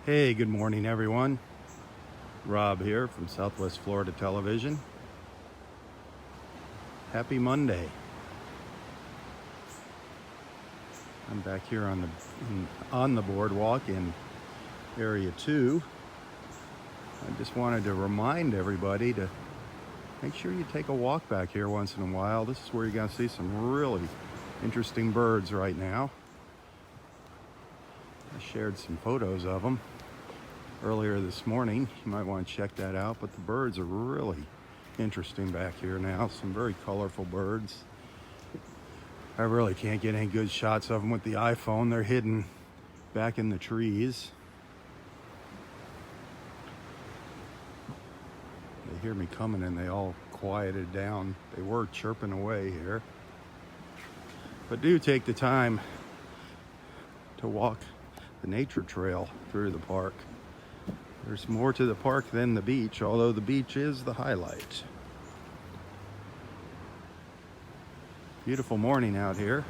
Hey, good morning, everyone. Rob here from Southwest Florida Television. Happy Monday. I'm back here on the boardwalk in Area 2. I just wanted to remind everybody to make sure you take a walk back here once in a while. This is where you're going to see some really interesting birds right now. I shared some photos of them earlier this morning. You might want to check that out, but the birds are really interesting back here now. Some very colorful birds. I really can't get any good shots of them with the iPhone. They're hidden back in the trees. They hear me coming and they all quieted down. They were chirping away here. But do take the time to walk the nature trail through the park. There's more to the park than the beach, although the beach is the highlight. Beautiful morning out here.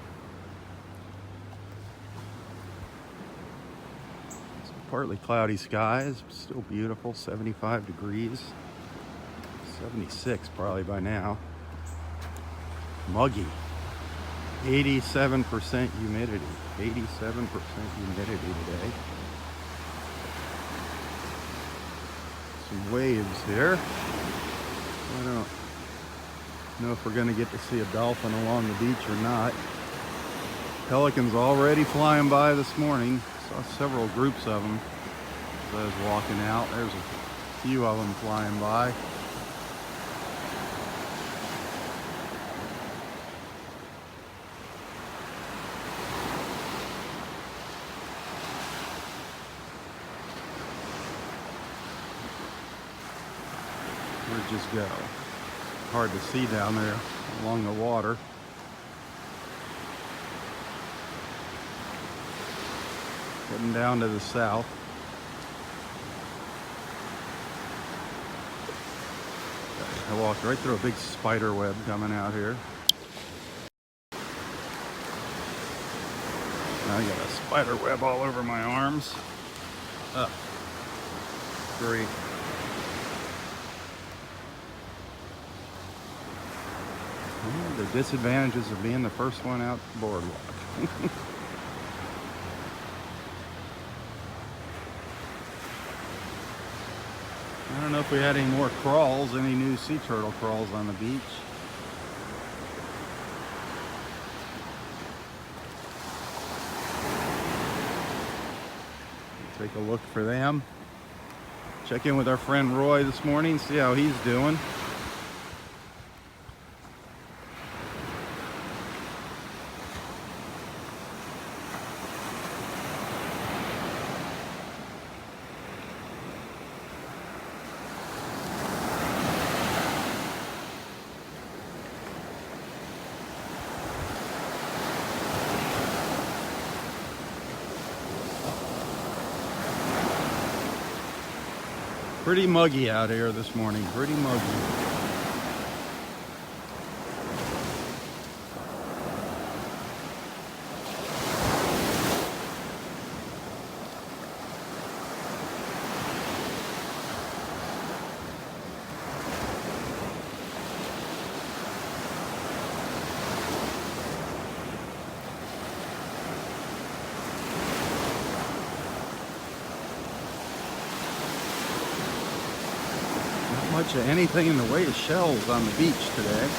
It's partly cloudy skies, still beautiful, 75 degrees. 76 probably by now. Muggy. 87% humidity. 87% humidity today. Some waves here. I don't know if we're going to get to see a dolphin along the beach or not. Pelicans already flying by this morning. Saw several groups of them as I was walking out. There's a few of them flying by. Where'd it just go? Hard to see down there along the water. Heading down to the south. I walked right through a big spider web coming out here. I got a spider web all over my arms. Great. The disadvantages of being the first one out the boardwalk. I don't know if we had any more crawls, any new sea turtle crawls on the beach. Take a look for them. Check in with our friend Roy this morning, see how he's doing. Pretty muggy out here this morning, pretty muggy. Much of anything in the way of shells on the beach today.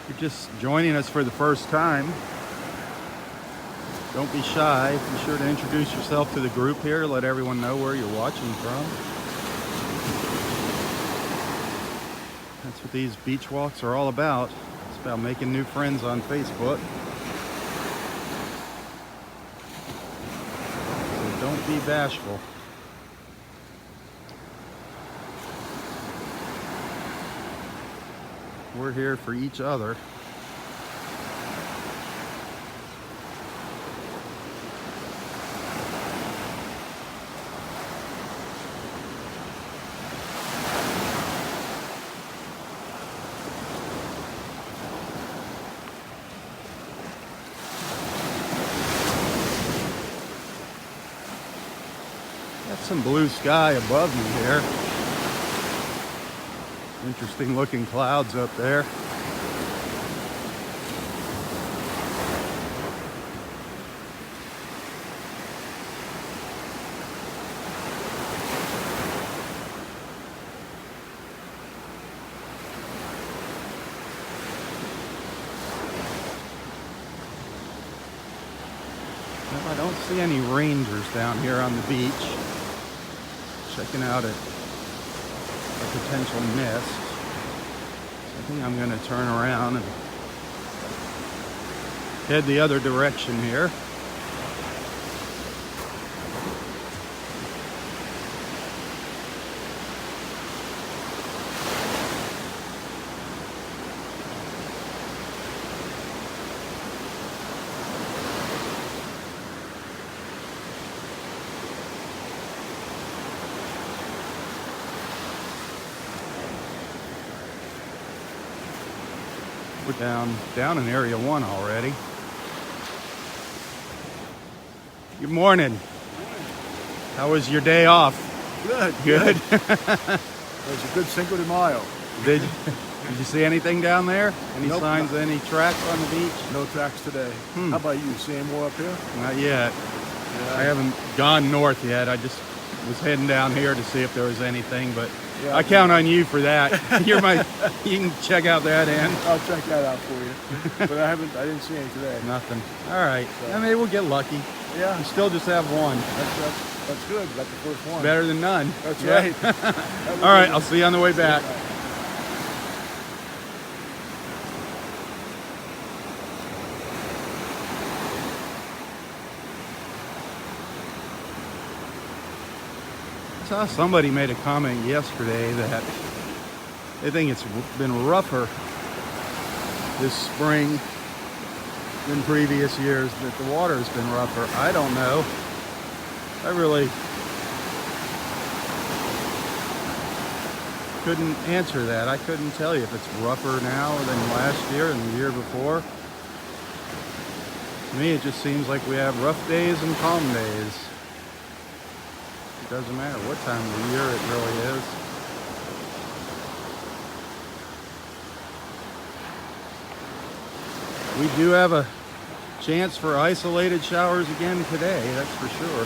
If you're just joining us for the first time, Don't be shy. Be sure to introduce yourself to the group here. Let everyone know where you're watching from. That's what these beach walks are all about. It's about making new friends on Facebook. So don't be bashful. We're here for each other. Got some blue sky above me here. Interesting looking clouds up there. Well, I don't see any rangers down here on the beach. Checking out a potential mist. So I think I'm going to turn around and head the other direction here. We're down in Area 1 already. Good morning. How was your day off? Good. Good. It was a good Cinco de Mayo. Did you see anything down there? Any Nope. signs of any tracks on the beach? No tracks today. How about you? See any more up here? Not yet. I haven't gone north yet. I just was heading down here to see if there was anything, but Yeah. I count on you for that. You can check out that end. I'll check that out for you. But I didn't see any today. Nothing. All right. So- Yeah, maybe we'll get lucky. Yeah, We still just have one. that's good. That's the first one. Better than none. That's Yeah. right. All right. I'll see you on the way back. I saw somebody made a comment yesterday that they think it's been rougher this spring than previous years, that the water's been rougher. I don't know. I really couldn't answer that. I couldn't tell you if it's rougher now than last year and the year before. To me, it just seems like we have rough days and calm days. It doesn't matter what time of the year it really is. We do have a chance for isolated showers again today, that's for sure.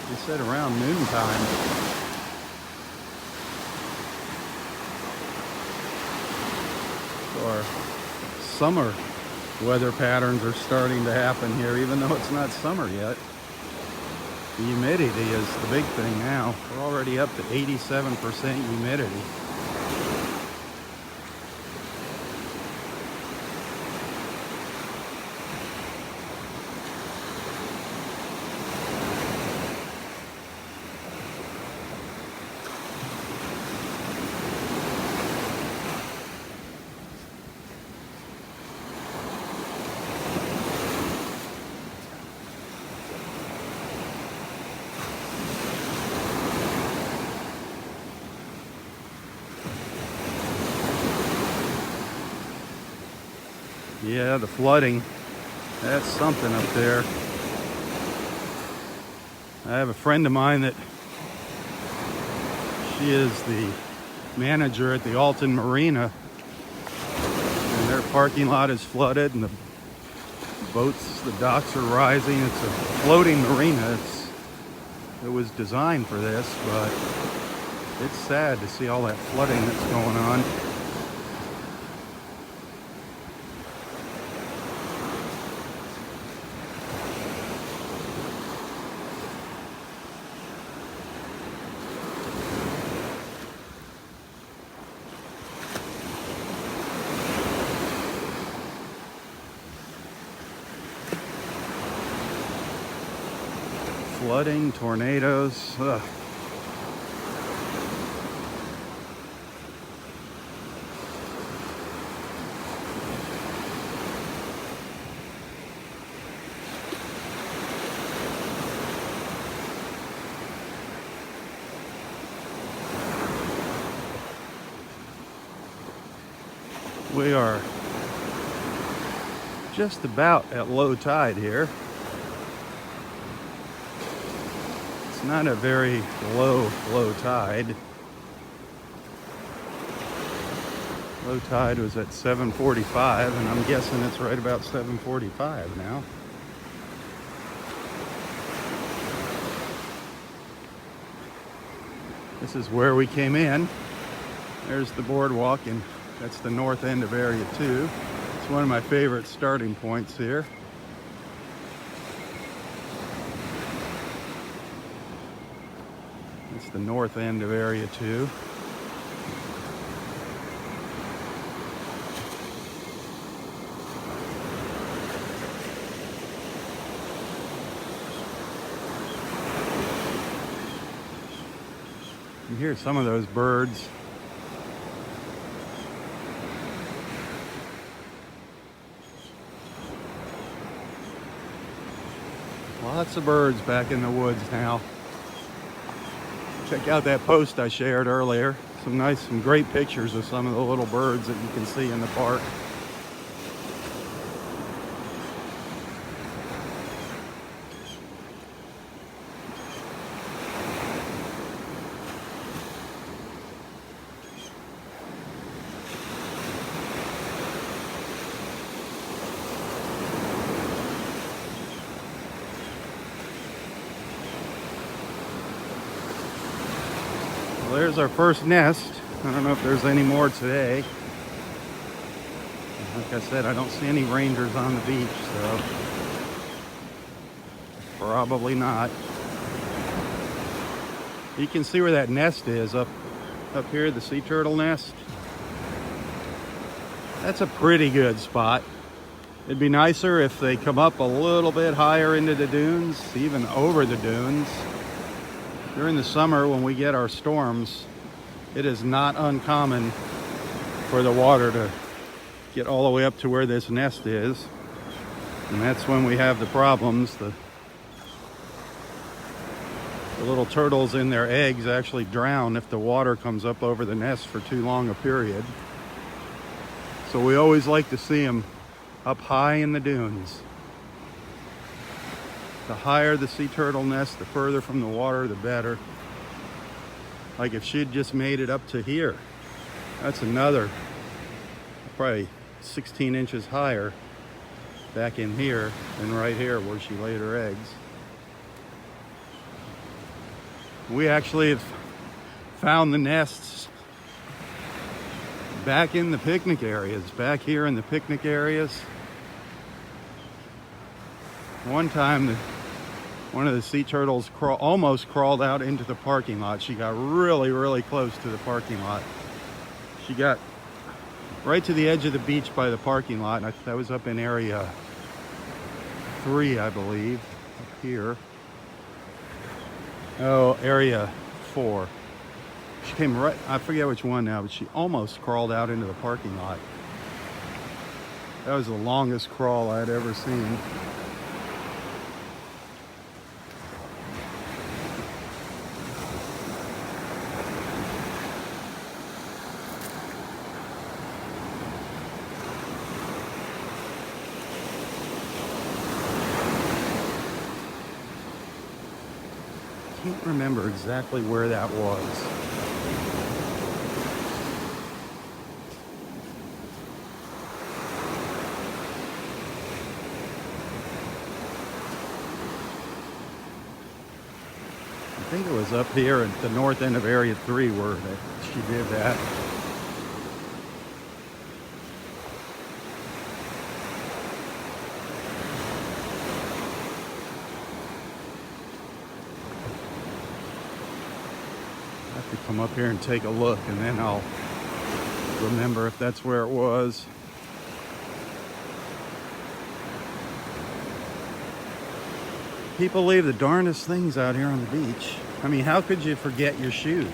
They said around noontime. So our summer weather patterns are starting to happen here, even though it's not summer yet. The humidity is the big thing now. We're already up to 87% humidity. Yeah, the flooding, that's something up there. I have a friend of mine that she is the manager at the Alton Marina, and their parking lot is flooded and the boats, the docks are rising. It's a floating marina. It was designed for this, but it's sad to see all that flooding that's going on. flooding, tornadoes. Ugh. We are just about at low tide here. It's not a very low tide. Low tide was at 7:45, and I'm guessing it's right about 7:45 now. This is where we came in. There's the boardwalk, and that's the north end of Area 2. It's one of my favorite starting points here. It's the north end of Area 2. You hear some of those birds. Lots of birds back in the woods now. Check out that post I shared earlier. Some great pictures of some of the little birds that you can see in the park. Well, there's our first nest. I don't know if there's any more today. Like I said, I don't see any rangers on the beach, so probably not. You can see where that nest is up here, the sea turtle nest. That's a pretty good spot. It'd be nicer if they come up a little bit higher into the dunes, even over the dunes. During the summer when we get our storms, it is not uncommon for the water to get all the way up to where this nest is. And that's when we have the problems. The little turtles in their eggs actually drown if the water comes up over the nest for too long a period. So we always like to see them up high in the dunes. The higher the sea turtle nest, the further from the water, the better. Like if she'd just made it up to here, that's another probably 16 inches higher back in here than right here where she laid her eggs. We actually have found the nests back in the picnic areas, back here in the picnic areas. One time, one of the sea turtles almost crawled out into the parking lot. She got really, really close to the parking lot. She got right to the edge of the beach by the parking lot. And that was up in Area 3, I believe, up here. Oh, Area 4. She came right, I forget which one now, but she almost crawled out into the parking lot. That was the longest crawl I'd ever seen. I can't remember exactly where that was. I think it was up here at the north end of Area 3 where she did that. I have to come up here and take a look, and then I'll remember if that's where it was. People leave the darndest things out here on the beach. I mean, how could you forget your shoes?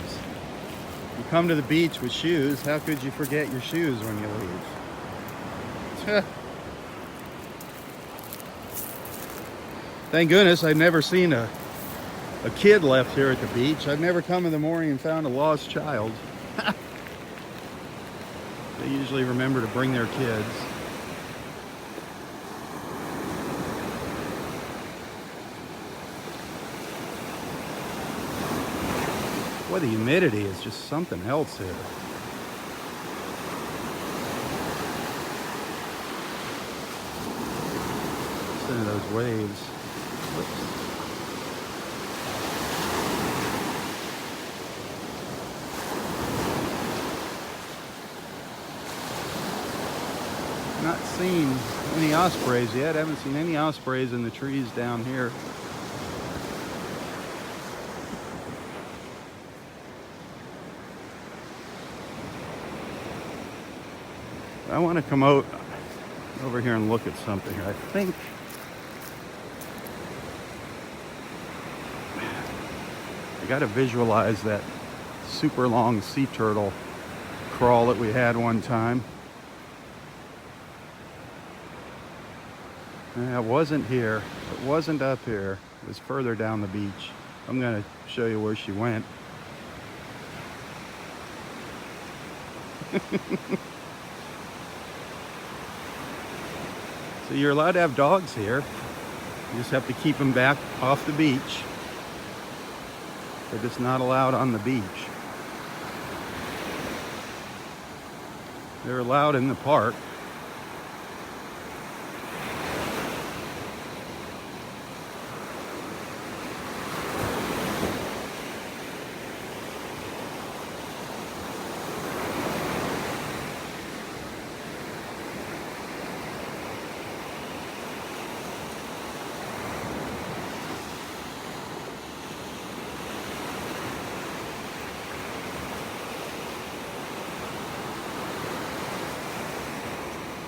You come to the beach with shoes, how could you forget your shoes when you leave? Thank goodness I've never seen a kid left here at the beach. I've never come in the morning and found a lost child. They usually remember to bring their kids. Boy, the humidity is just something else here. Listen to those waves. Whoops. Not seen any ospreys yet. I haven't seen any ospreys in the trees down here. I want to come out over here and look at something. I think I got to visualize that super long sea turtle crawl that we had one time. It wasn't here. It wasn't up here. It was further down the beach. I'm going to show you where she went. So you're allowed to have dogs here. You just have to keep them back off the beach. They're just not allowed on the beach. They're allowed in the park.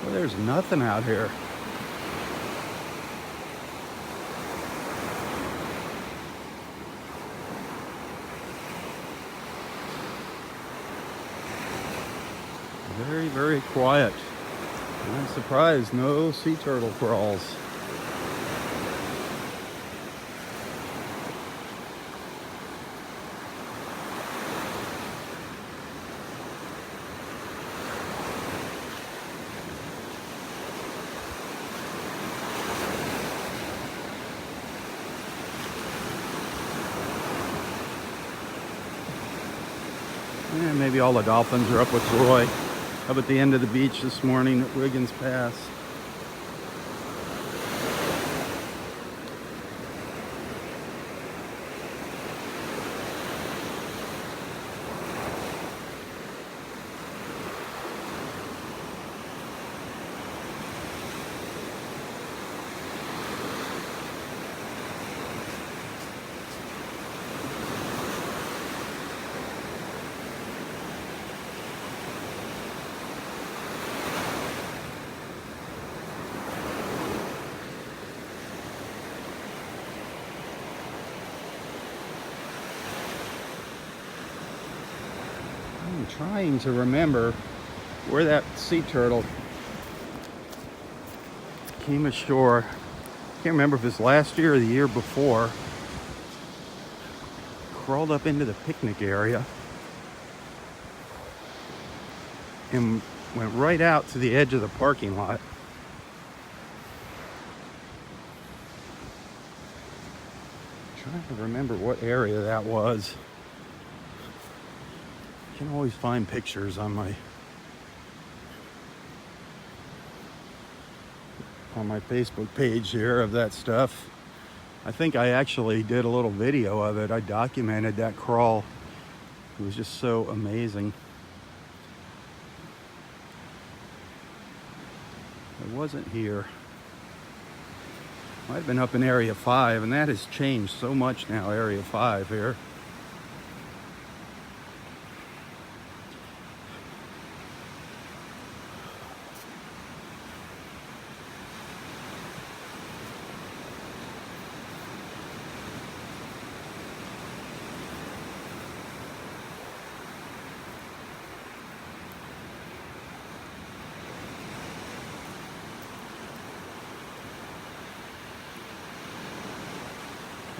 Well, there's nothing out here. Very, very quiet. I'm surprised, no sea turtle crawls. Yeah, maybe all the dolphins are up with Roy. Up at the end of the beach this morning at Wiggins Pass. I'm trying to remember where that sea turtle came ashore. I can't remember if it was last year or the year before. Crawled up into the picnic area and went right out to the edge of the parking lot. I'm trying to remember what area that was. I can always find pictures on my Facebook page here of that stuff. I think I actually did a little video of it. I documented that crawl. It was just so amazing. It wasn't here. Might have been up in Area 5, and that has changed so much now, Area 5 here.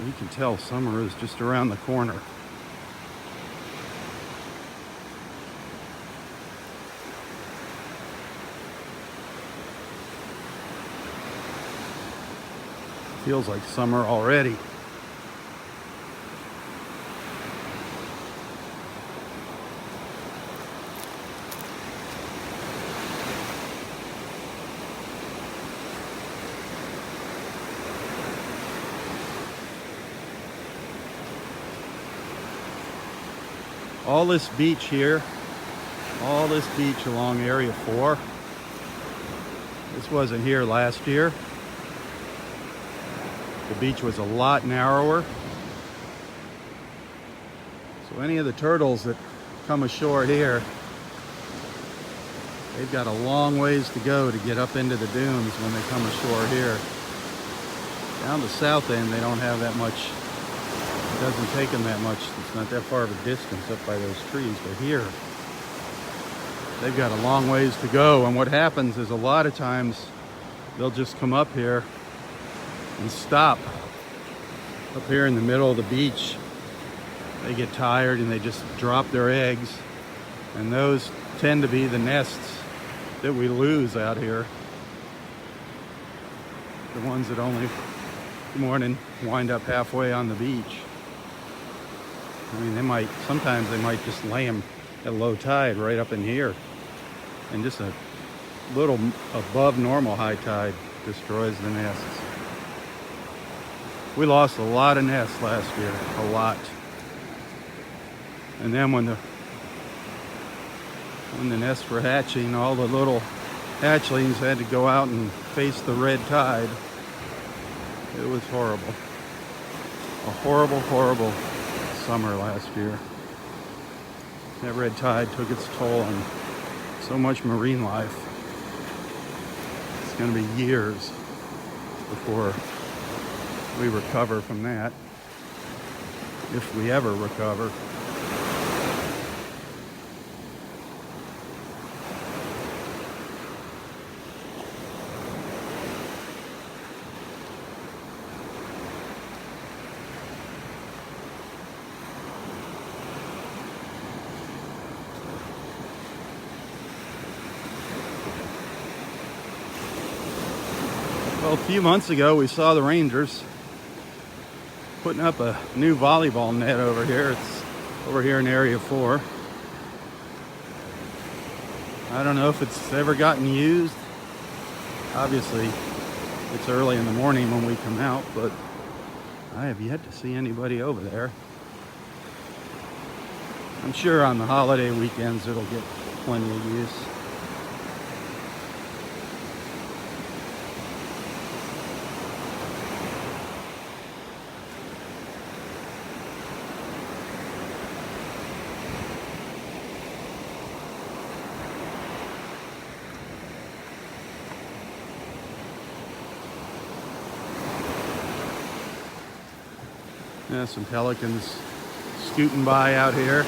You can tell summer is just around the corner. Feels like summer already. All this beach here, all this beach along Area 4. This wasn't here last year. The beach was a lot narrower. So any of the turtles that come ashore here, they've got a long ways to go to get up into the dunes when they come ashore here. Down the south end, they don't have that much. It doesn't take them that much. It's not that far of a distance up by those trees. But here, they've got a long ways to go. And what happens is a lot of times they'll just come up here and stop up here in the middle of the beach. They get tired and they just drop their eggs. And those tend to be the nests that we lose out here. The ones that only, good morning, wind up halfway on the beach. I mean, sometimes they might just lay them at low tide right up in here. And just a little above normal high tide destroys the nests. We lost a lot of nests last year, a lot. And then when the nests were hatching, all the little hatchlings had to go out and face the red tide. It was horrible. A horrible, horrible summer last year. That red tide took its toll on so much marine life. It's going to be years before we recover from that, if we ever recover. Well, a few months ago, we saw the Rangers putting up a new volleyball net over here. It's over here in Area 4. I don't know if it's ever gotten used. Obviously, it's early in the morning when we come out, but I have yet to see anybody over there. I'm sure on the holiday weekends it'll get plenty of use. Yeah, some pelicans scooting by out here.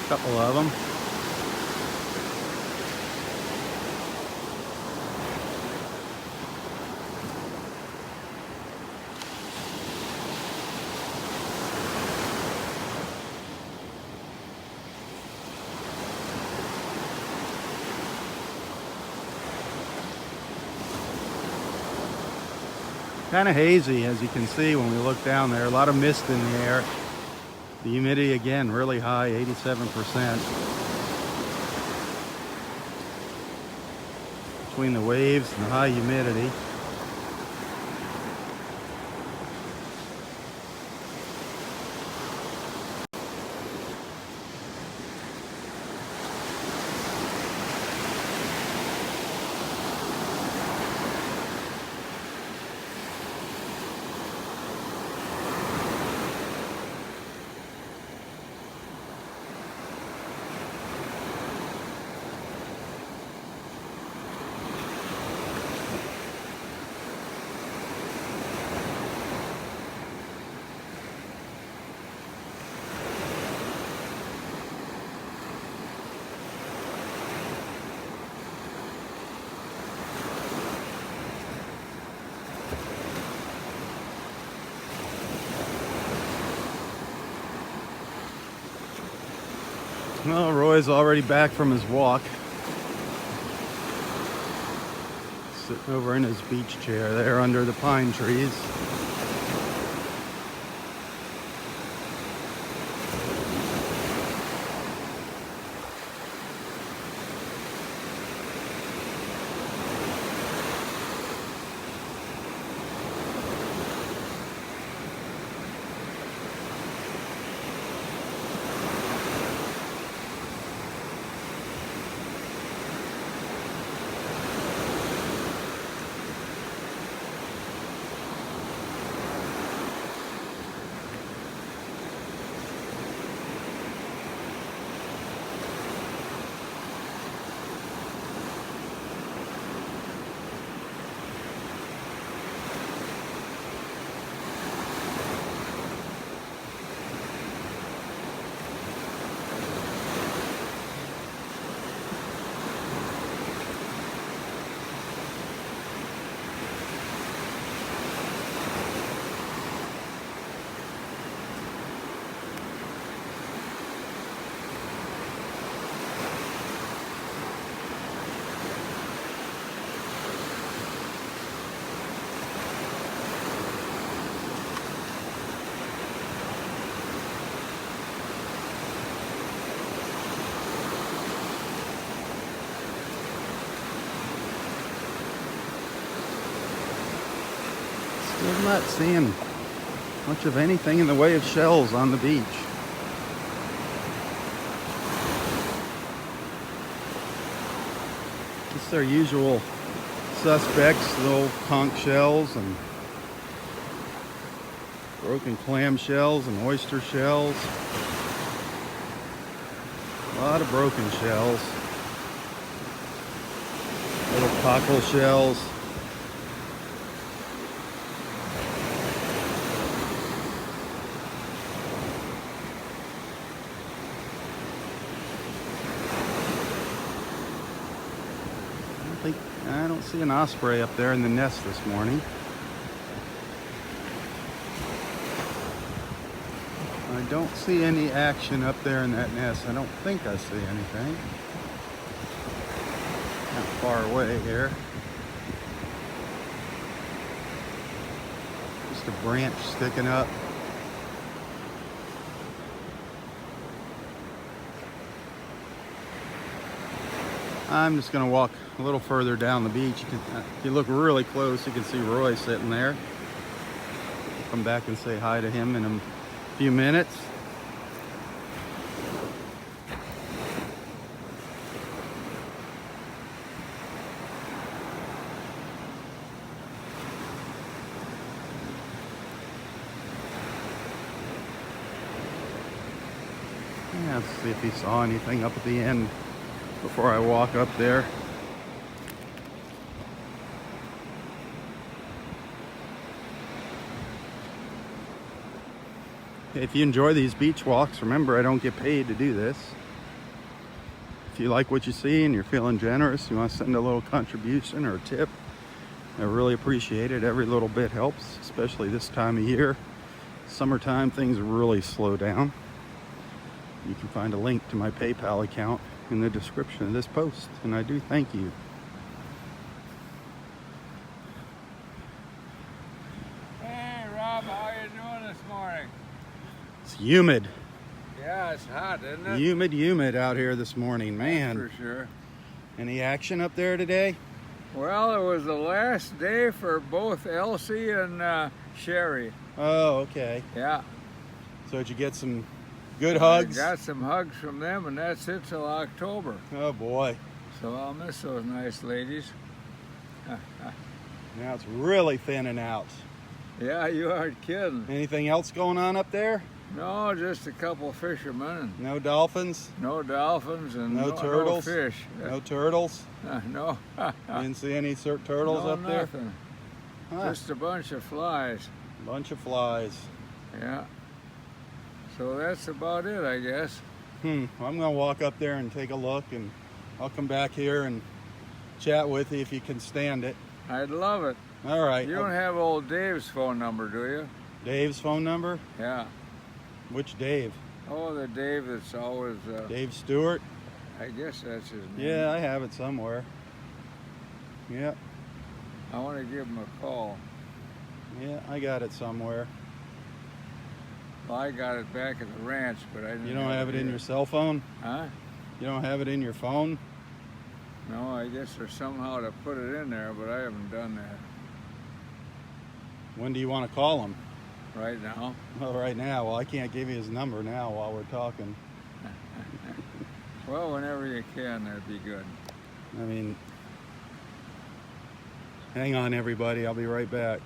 A couple of them. Kind of hazy, as you can see when we look down there. A lot of mist in the air. The humidity, again, really high, 87%. Between the waves and the high humidity. Well, Roy's already back from his walk. Sitting over in his beach chair there under the pine trees. Still not seeing much of anything in the way of shells on the beach. It's their usual suspects, little conch shells and broken clam shells and oyster shells. A lot of broken shells. Little cockle shells. I don't see an osprey up there in the nest this morning. I don't see any action up there in that nest. I don't think I see anything. Not far away here. Just a branch sticking up. I'm just going to walk a little further down the beach. If you look really close, you can see Roy sitting there. I'll come back and say hi to him in a few minutes. Yeah, let's see if he saw anything up at the end before I walk up there. If you enjoy these beach walks, remember I don't get paid to do this. If you like what you see and you're feeling generous, you want to send a little contribution or a tip, I really appreciate it. Every little bit helps, especially this time of year. Summertime, things really slow down. You can find a link to my PayPal account in the description of this post, and I do thank you. Hey Rob, how are you doing this morning? It's humid. Yeah, it's hot, isn't it? Humid out here this morning, man. That's for sure. Any action up there today? Well, it was the last day for both Elsie and Sherry. Oh, okay. Yeah. So did you get some good hugs? I got some hugs from them, and that's it till October. Oh boy. So I'll miss those nice ladies. Now it's really thinning out. Yeah, you aren't kidding. Anything else going on up there? No, just a couple fishermen. No dolphins? No dolphins and No turtles? no fish. No turtles? No. Didn't see any turtles No, up there? nothing. Huh. Just a bunch of flies. Bunch of flies. Yeah. So that's about it, I guess. Well, I'm gonna walk up there and take a look, and I'll come back here and chat with you if you can stand it. I'd love it. All right. You don't have old Dave's phone number, do you? Dave's phone number? Yeah. Which Dave? Oh, the Dave that's always, Dave Stewart? I guess that's his name. Yeah, I have it somewhere. Yeah, I want to give him a call. yeah, I got it somewhere. Well, I got it back at the ranch, but I didn't. You don't have it in here. your cell phone? Huh? You don't have it in your phone? No, I guess there's somehow to put it in there, but I haven't done that When do you want to call him? right now. Well, right now. Well, I can't give you his number now while we're talking. Well, whenever you can, that'd be good. I mean, hang on, everybody. I'll be right back.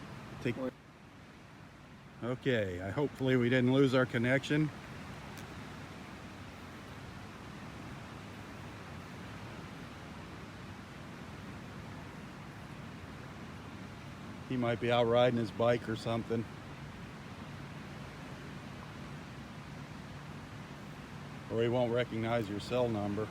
Okay, hopefully we didn't lose our connection. He might be out riding his bike or something. Or he won't recognize your cell number.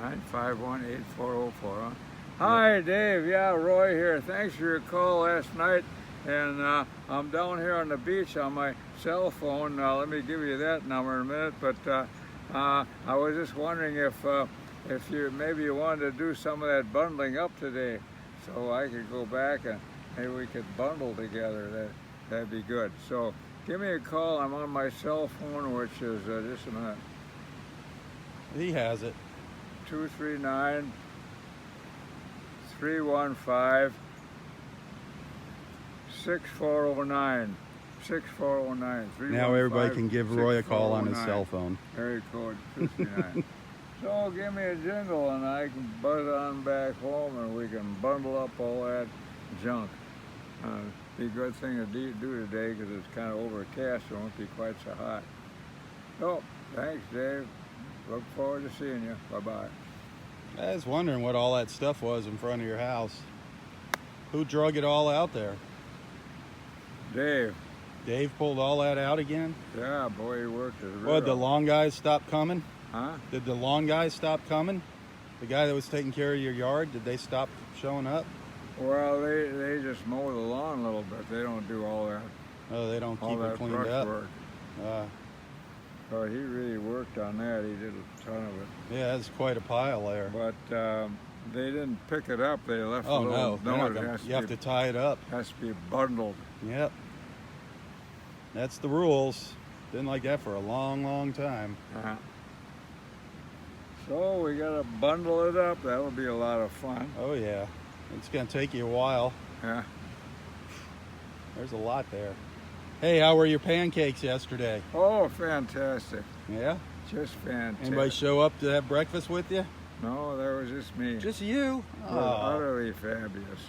Nine 518-404. Huh? Hi, Dave. Yeah, Roy here. Thanks for your call last night. And I'm down here on the beach on my cell phone. Let me give you that number in a minute. But I was just wondering if you wanted to do some of that bundling up today, so I could go back and maybe we could bundle together. That'd be good. So give me a call. I'm on my cell phone, which is just a minute. He has it. 239-315-6409. 6409. Now everybody can give Roy a call on his cell phone. Area code 239. So give me a jingle and I can buzz on back home and we can bundle up all that junk. Be a good thing to do today because it's kind of overcast. It won't be quite so hot. So thanks, Dave. Look forward to seeing you. Bye-bye. I was wondering what all that stuff was in front of your house. Who drug it all out there? Dave. Dave pulled all that out again? Yeah, boy, he worked his real. What, the lawn guys stop coming? Huh? Did the lawn guys stop coming? The guy that was taking care of your yard, did they stop showing up? Well, they just mow the lawn a little bit. They don't do all that. Oh, they don't all keep that it cleaned brush up? work. So he really worked on that. He did a ton of it. Yeah, that's quite a pile there. But they didn't pick it up. They left Oh, a little no. note. You have to tie it up. Has to be bundled. Yep. That's the rules. Been like that for a long, long time. So we got to bundle it up. That'll be a lot of fun. Oh, yeah. It's going to take you a while. Yeah. There's a lot there. Hey, how were your pancakes yesterday? Oh, fantastic. Yeah? Just fantastic. Anybody show up to have breakfast with you? No, that was just me. Just you? It was utterly fabulous.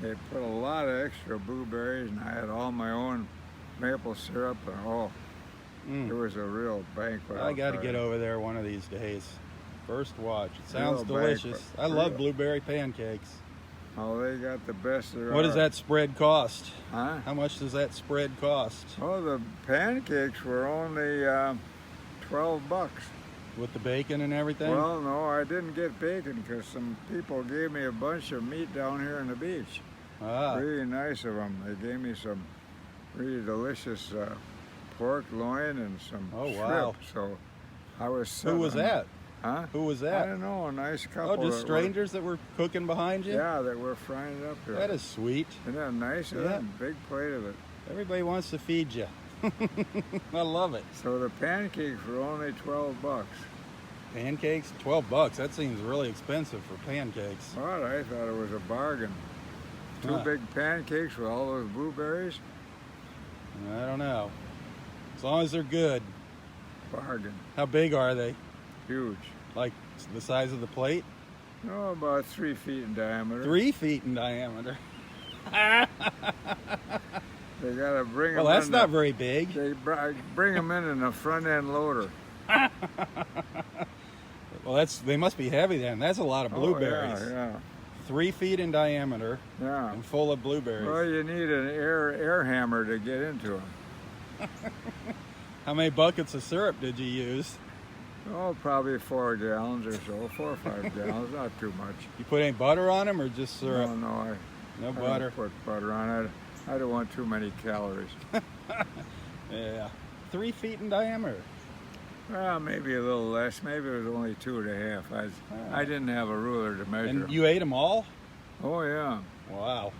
They put a lot of extra blueberries, and I had all my own maple syrup, and it was a real banquet. I got to get over there one of these days. First watch. It sounds delicious. I love blueberry pancakes. Oh, they got the best there What does that spread cost? Huh? How much does that spread cost? Oh, the pancakes were only $12. With the bacon and everything? Well, no, I didn't get bacon because some people gave me a bunch of meat down here on the beach. Really nice of them. They gave me some really delicious pork loin and some shrimp. Wow. So I was Who was that? Huh? Who was that? I don't know, a nice couple. Oh, just strangers that were cooking behind you? Yeah, that were frying it up here. That is sweet. Isn't that nice of them? Big plate of it. Everybody wants to feed you. I love it. So the pancakes were only $12. Pancakes? $12. That seems really expensive for pancakes. But I thought it was a bargain. Two big pancakes with all those blueberries. I don't know. As long as they're good. Bargain. How big are they? Huge. Like the size of the plate? No, about 3 feet in diameter. 3 feet in diameter. They gotta bring them. Well, that's not very big. They bring them in a front end loader. Well, they must be heavy then. That's a lot of blueberries. Oh, yeah. 3 feet in diameter. Yeah. And full of blueberries. Well, you need an air hammer to get into them. How many buckets of syrup did you use? Oh, probably 4 gallons or so, 4 or 5 gallons, not too much. You put any butter on them or just syrup? No, No I don't butter. put butter on it. I don't want too many calories. Yeah. 3 feet in diameter. Well, maybe a little less. Maybe it was only 2.5. I didn't have a ruler to measure. And you ate them all? Oh yeah. Wow.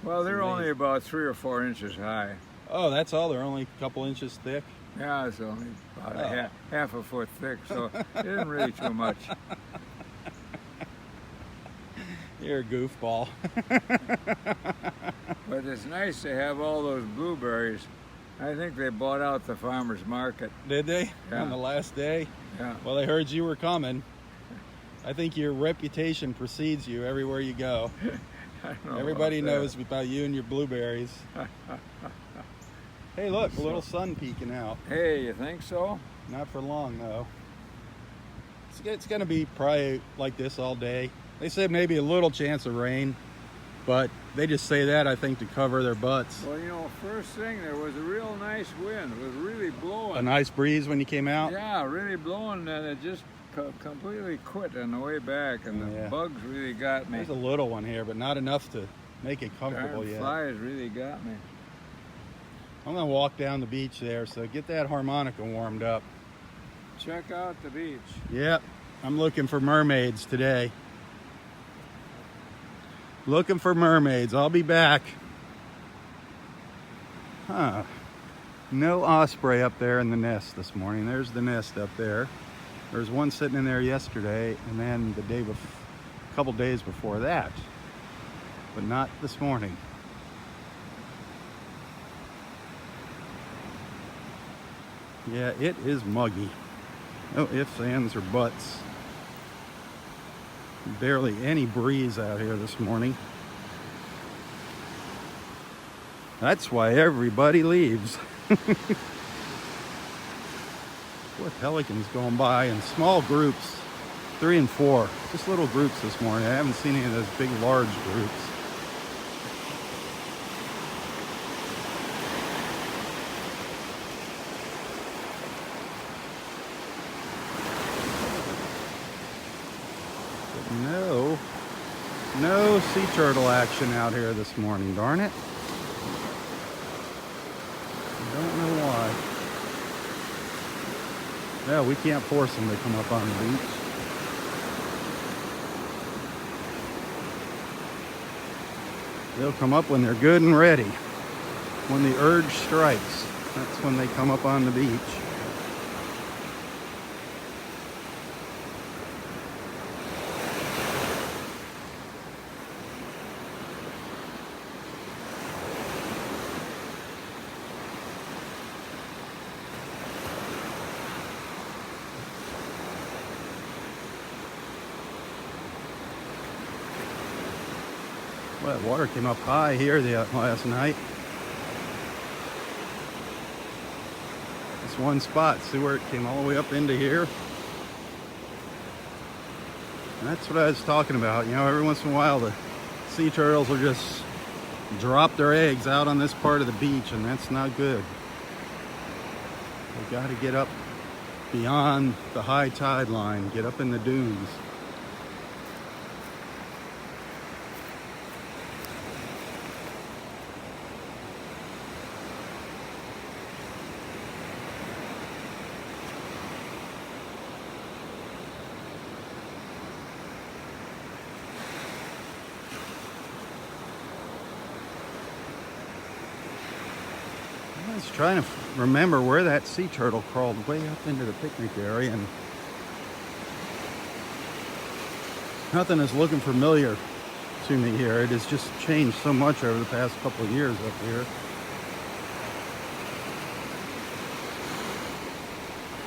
Well, they're amazing. only about 3 or 4 inches high. Oh, that's all? They're only a couple inches thick? Yeah, it's only about Oh. half a foot thick, so it isn't really too much. You're a goofball. But it's nice to have all those blueberries. I think they bought out the farmer's market. Did they? Yeah. On the last day? Yeah. Well, they heard you were coming. I think your reputation precedes you everywhere you go. I don't know Everybody about that. knows about you and your blueberries. Hey, look, a little sun peeking out. Hey, you think so? Not for long, though. It's going to be probably like this all day. They said maybe a little chance of rain, but they just say that, I think, to cover their butts. Well, you know, first thing, there was a real nice wind. It was really blowing. A nice breeze when you came out? Yeah, really blowing, and it just completely quit on the way back, and the Yeah. bugs really got me. There's a little one here, but not enough to make it comfortable Darn yet. flies really got me. I'm going to walk down the beach there, so get that harmonica warmed up. Check out the beach. Yep, I'm looking for mermaids today. Looking for mermaids. I'll be back. Huh. No osprey up there in the nest this morning. There's the nest up there. There was one sitting in there yesterday, and then a couple days before that. But not this morning. Yeah, it is muggy. No ifs, ands, or buts. Barely any breeze out here this morning. That's why everybody leaves. 4 pelicans going by in small groups, 3 and 4. Just little groups this morning. I haven't seen any of those big, large groups. No sea turtle action out here this morning, darn it. I don't know why. Yeah, we can't force them to come up on the beach. They'll come up when they're good and ready. When the urge strikes, that's when they come up on the beach. Well, that water came up high here last night. This one spot, see where it came all the way up into here? And that's what I was talking about. You know, every once in a while the sea turtles will just drop their eggs out on this part of the beach, and that's not good. They got to get up beyond the high tide line, get up in the dunes. I was trying to remember where that sea turtle crawled way up into the picnic area, and nothing is looking familiar to me here. It has just changed so much over the past couple of years up here.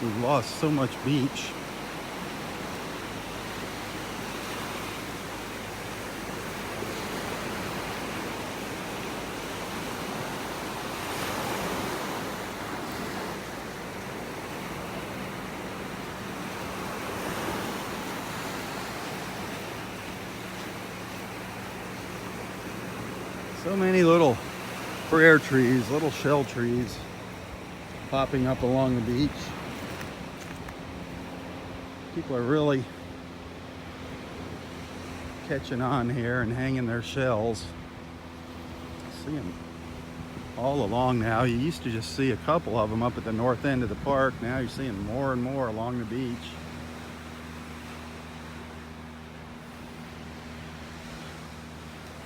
We've lost so much beach. So many little prayer trees, little shell trees popping up along the beach. People are really catching on here and hanging their shells. see them all along now. You used to just see a couple of them up at the north end of the park. Now you're seeing more and more along the beach.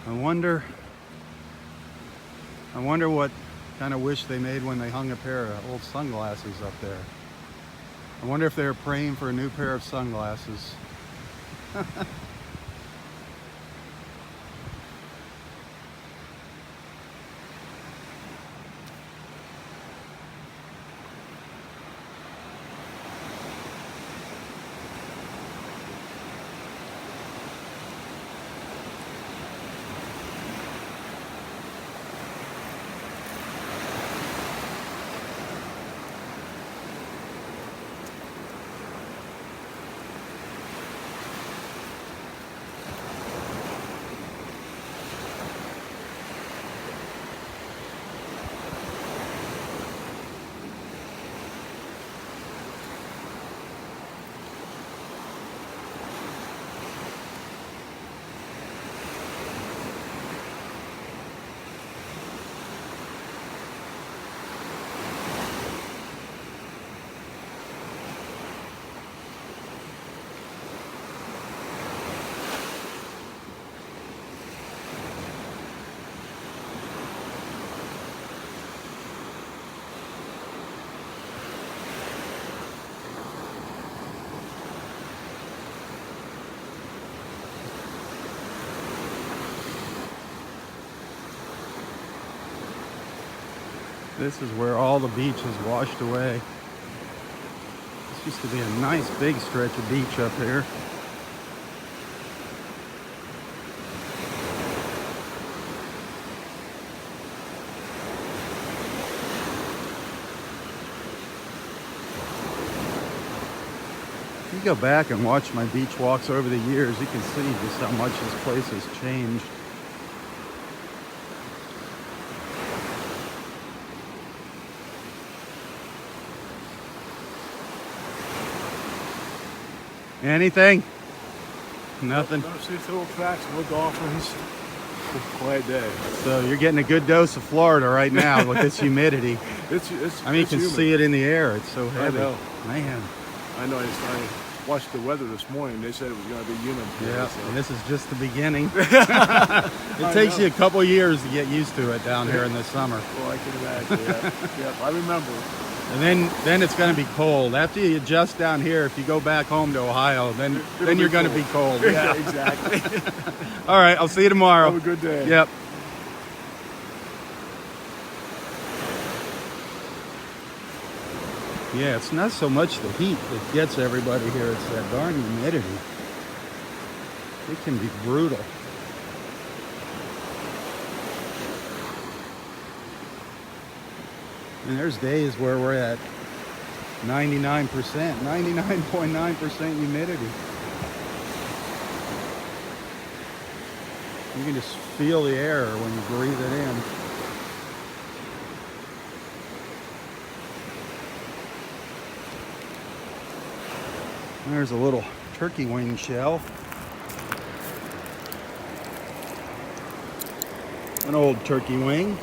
I wonder what kind of wish they made when they hung a pair of old sunglasses up there. I wonder if they were praying for a new pair of sunglasses. This is where all the beach is washed away. This used to be a nice big stretch of beach up here. If you go back and watch my beach walks over the years, you can see just how much this place has changed. Anything? Nothing? No seafood tracks, no dolphins. Quiet day. So you're getting a good dose of Florida right now with this humidity. It's I mean, you can humid. see it in the air. It's so heavy. know. Man. I know. I watched the weather this morning. They said it was going to be humid. Yeah, So. and this is just the beginning. It takes you a couple years to get used to it down here in the summer. Well, I can imagine. Yeah, I remember. And then it's going to be cold. After you adjust down here, if you go back home to Ohio, then you're going to be cold. Yeah, exactly. All right, I'll see you tomorrow. Have a good day. Yep. Yeah, it's not so much the heat that gets everybody here. It's that darn humidity. It can be brutal. And there's days where we're at 99%, 99.9% humidity. You can just feel the air when you breathe it in. There's a little turkey wing shell. An old turkey wing.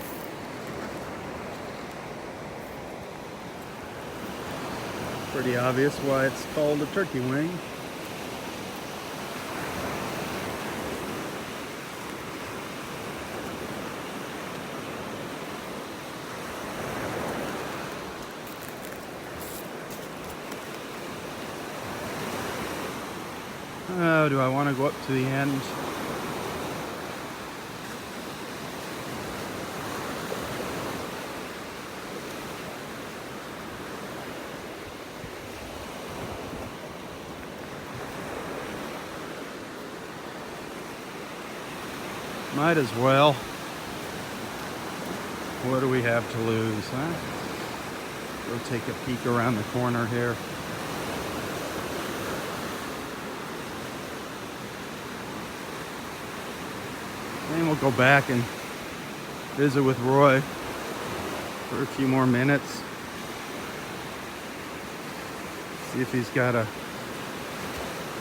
Pretty obvious why it's called a turkey wing. Oh, do I want to go up to the end? Might as well. What do we have to lose, huh? Go take a peek around the corner here. And we'll go back and visit with Roy for a few more minutes. See if he's got a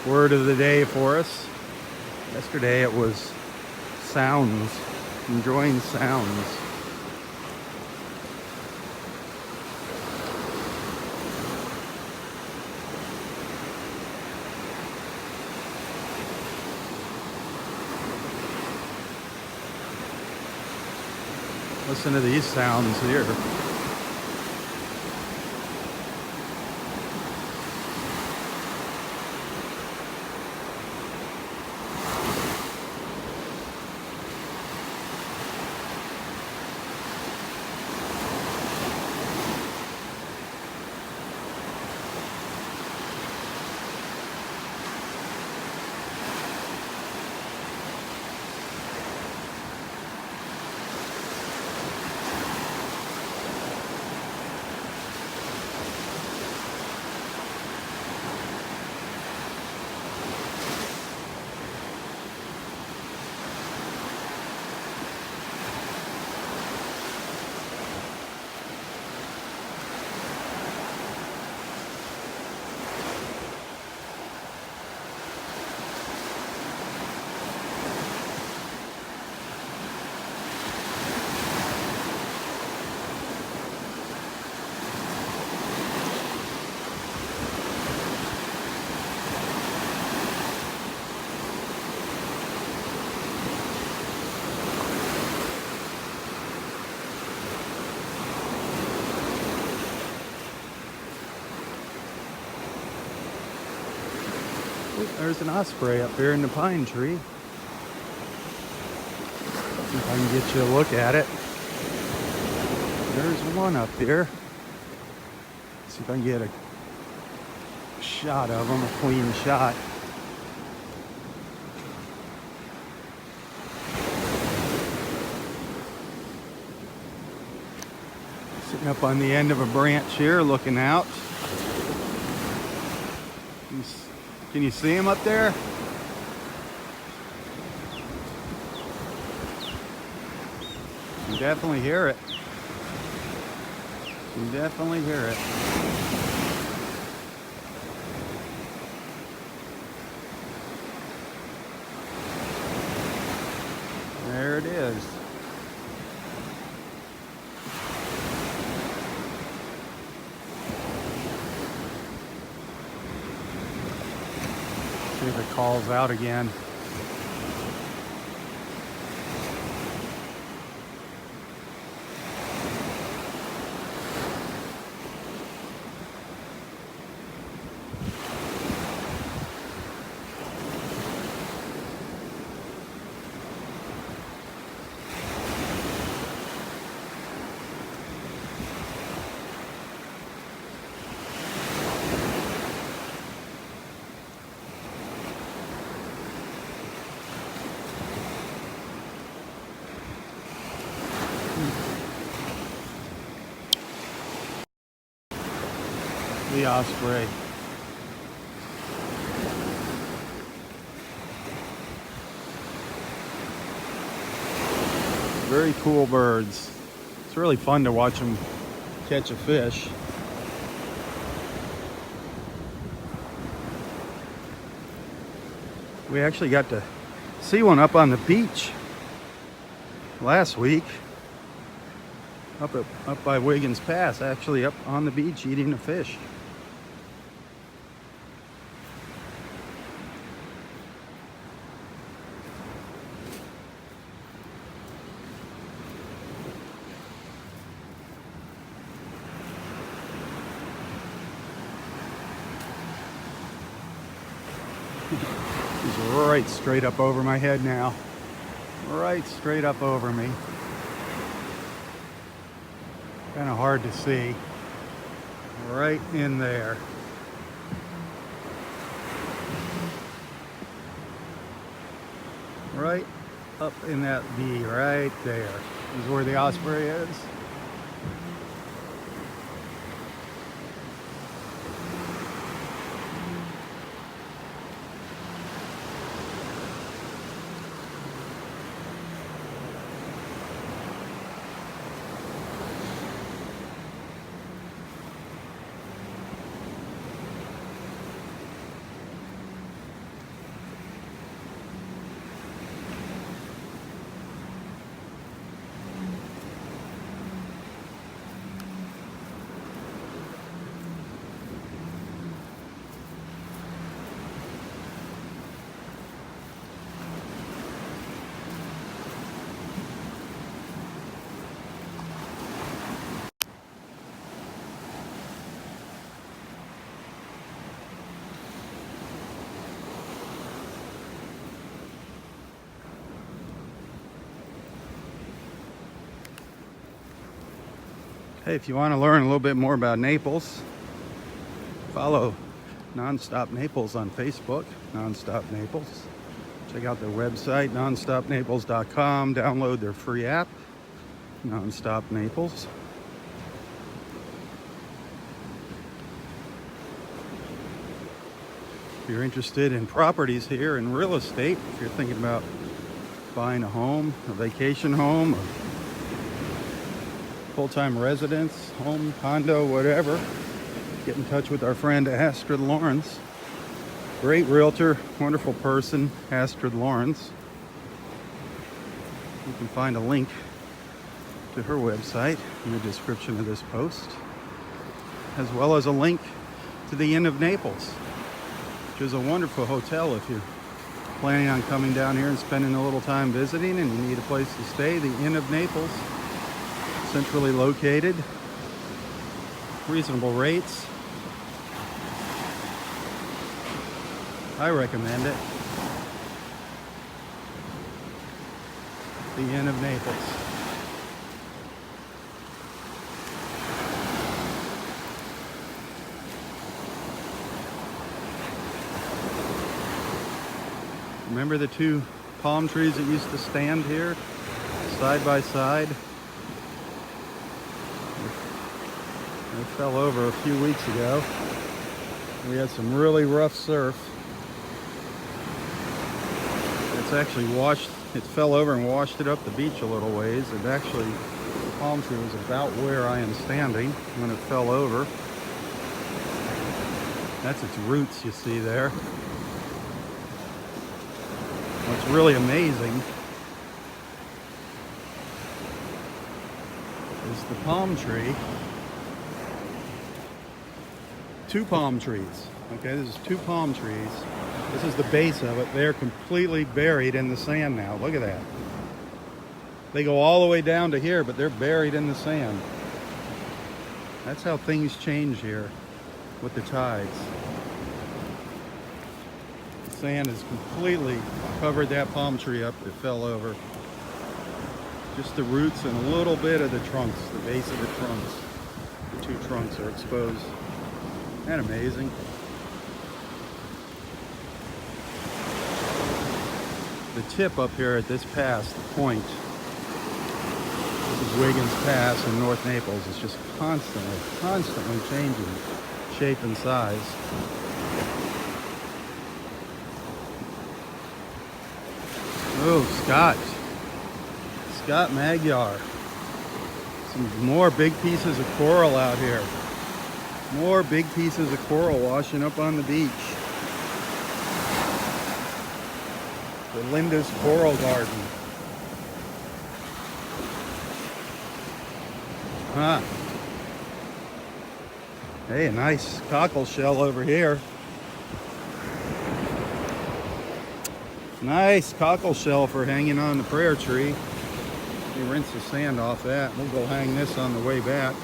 word of the day for us. Yesterday it was sounds. enjoying sounds. Listen to these sounds here. There's an osprey up there in the pine tree. See if I can get you a look at it. There's one up there. See if I can get a shot of him, a clean shot. Sitting up on the end of a branch here, looking out. Can you see him up there? You can definitely hear it. You can definitely hear it. There it is. See if it calls out again. The osprey. Very cool birds. It's really fun to watch them catch a fish. We actually got to see one up on the beach last week. Up by Wiggins Pass, actually up on the beach eating a fish. He's right straight up over my head now. Right straight up over me. Kind of hard to see. Right in there. Right up in that V right there is where the osprey is. Hey, if you want to learn a little bit more about Naples, follow Nonstop Naples on Facebook, Nonstop Naples. Check out their website, nonstopnaples.com. Download their free app, Nonstop Naples. If you're interested in properties here in real estate, if you're thinking about buying a home, a vacation home, a full-time residence, home, condo, whatever, get in touch with our friend Astrid Lawrence. Great realtor, wonderful person, Astrid Lawrence. You can find a link to her website in the description of this post, as well as a link to the Inn of Naples, which is a wonderful hotel if you're planning on coming down here and spending a little time visiting and you need a place to stay. The Inn of Naples, centrally located, reasonable rates. I recommend it. The Inn of Naples. Remember the two palm trees that used to stand here side by side? They fell over a few weeks ago. We had some really rough surf. It's actually it fell over and washed it up the beach a little ways. And actually, the palm tree was about where I am standing when it fell over. That's its roots you see there. What's really amazing is the palm tree. Two palm trees. Okay, this is two palm trees. This is the base of it. They're completely buried in the sand now. Look at that. They go all the way down to here, but they're buried in the sand. That's how things change here with the tides. The sand has completely covered that palm tree up that fell over. Just the roots and a little bit of the trunks, the base of the trunks. The two trunks are exposed. Isn't that amazing? The tip up here at this pass, the point, this is Wiggins Pass in North Naples, is just constantly changing shape and size. Oh, Scott Magyar. Some more big pieces of coral out here. More big pieces of coral washing up on the beach. The Linda's Coral Garden. Huh. Hey, a nice cockle shell over here. Nice cockle shell for hanging on the prayer tree. Let me rinse the sand off that. We'll go hang this on the way back.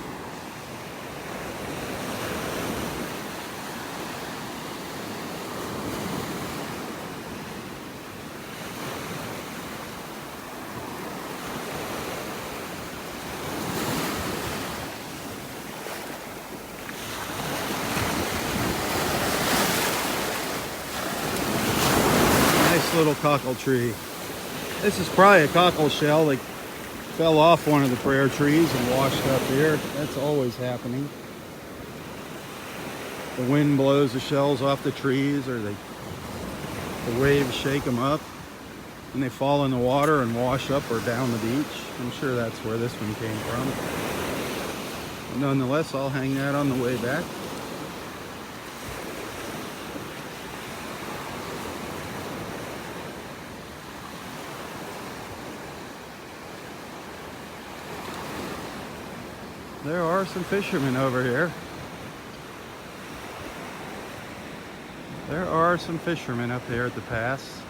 Little cockle tree. This is probably a cockle shell that fell off one of the prayer trees and washed up here. That's always happening. The wind blows the shells off the trees, or the waves shake them up and they fall in the water and wash up or down the beach. I'm sure that's where this one came from. But nonetheless, I'll hang that on the way back. There are some fishermen over here. There are some fishermen up here at the pass.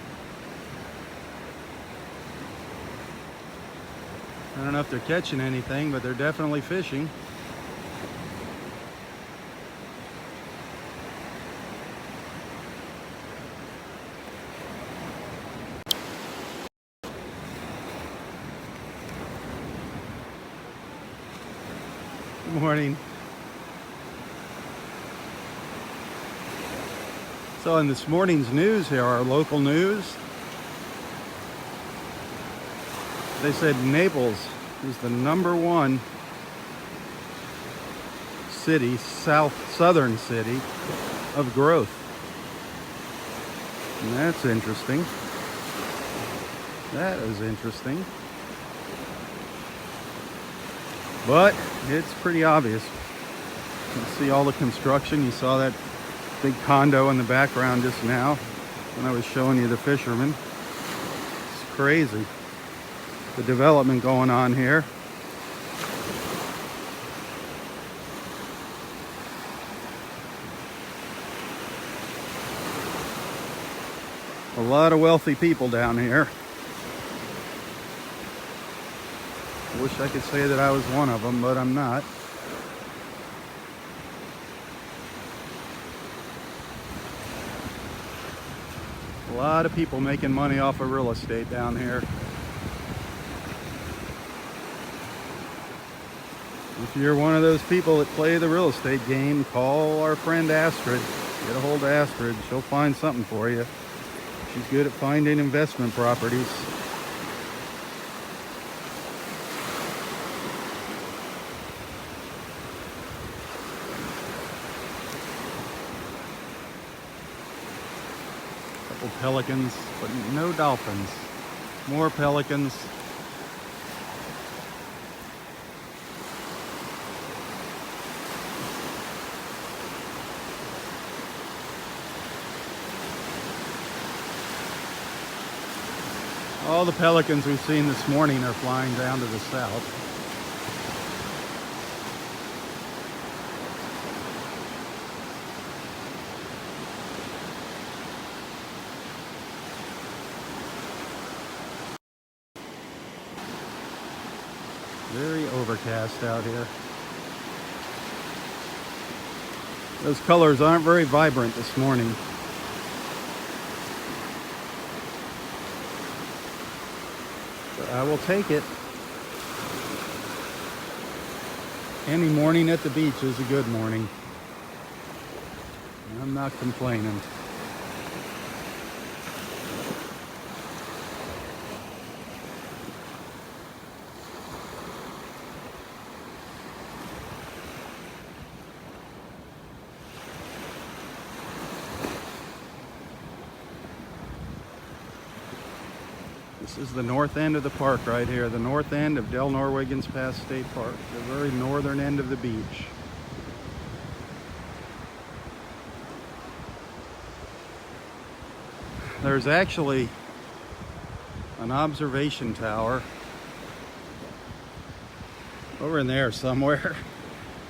I don't know if they're catching anything, but they're definitely fishing. morning. So in this morning's news here, our local news, they said Naples is the #1 city, southern city of growth. And that's interesting. That is interesting. But it's pretty obvious. You can see all the construction. You saw that big condo in the background just now when I was showing you the fishermen. It's crazy. The development going on here. A lot of wealthy people down here. I wish I could say that I was one of them, but I'm not. A lot of people making money off of real estate down here. If you're one of those people that play the real estate game, call our friend Astrid. Get a hold of Astrid. She'll find something for you. She's good at finding investment properties. Couple pelicans, but no dolphins. More pelicans. All the pelicans we've seen this morning are flying down to the south. Very overcast out here. Those colors aren't very vibrant this morning. I will take it. Any morning at the beach is a good morning. I'm not complaining. This is the north end of the park right here, the north end of Del Norwegians Pass State Park, the very northern end of the beach. There's actually an observation tower over in there somewhere,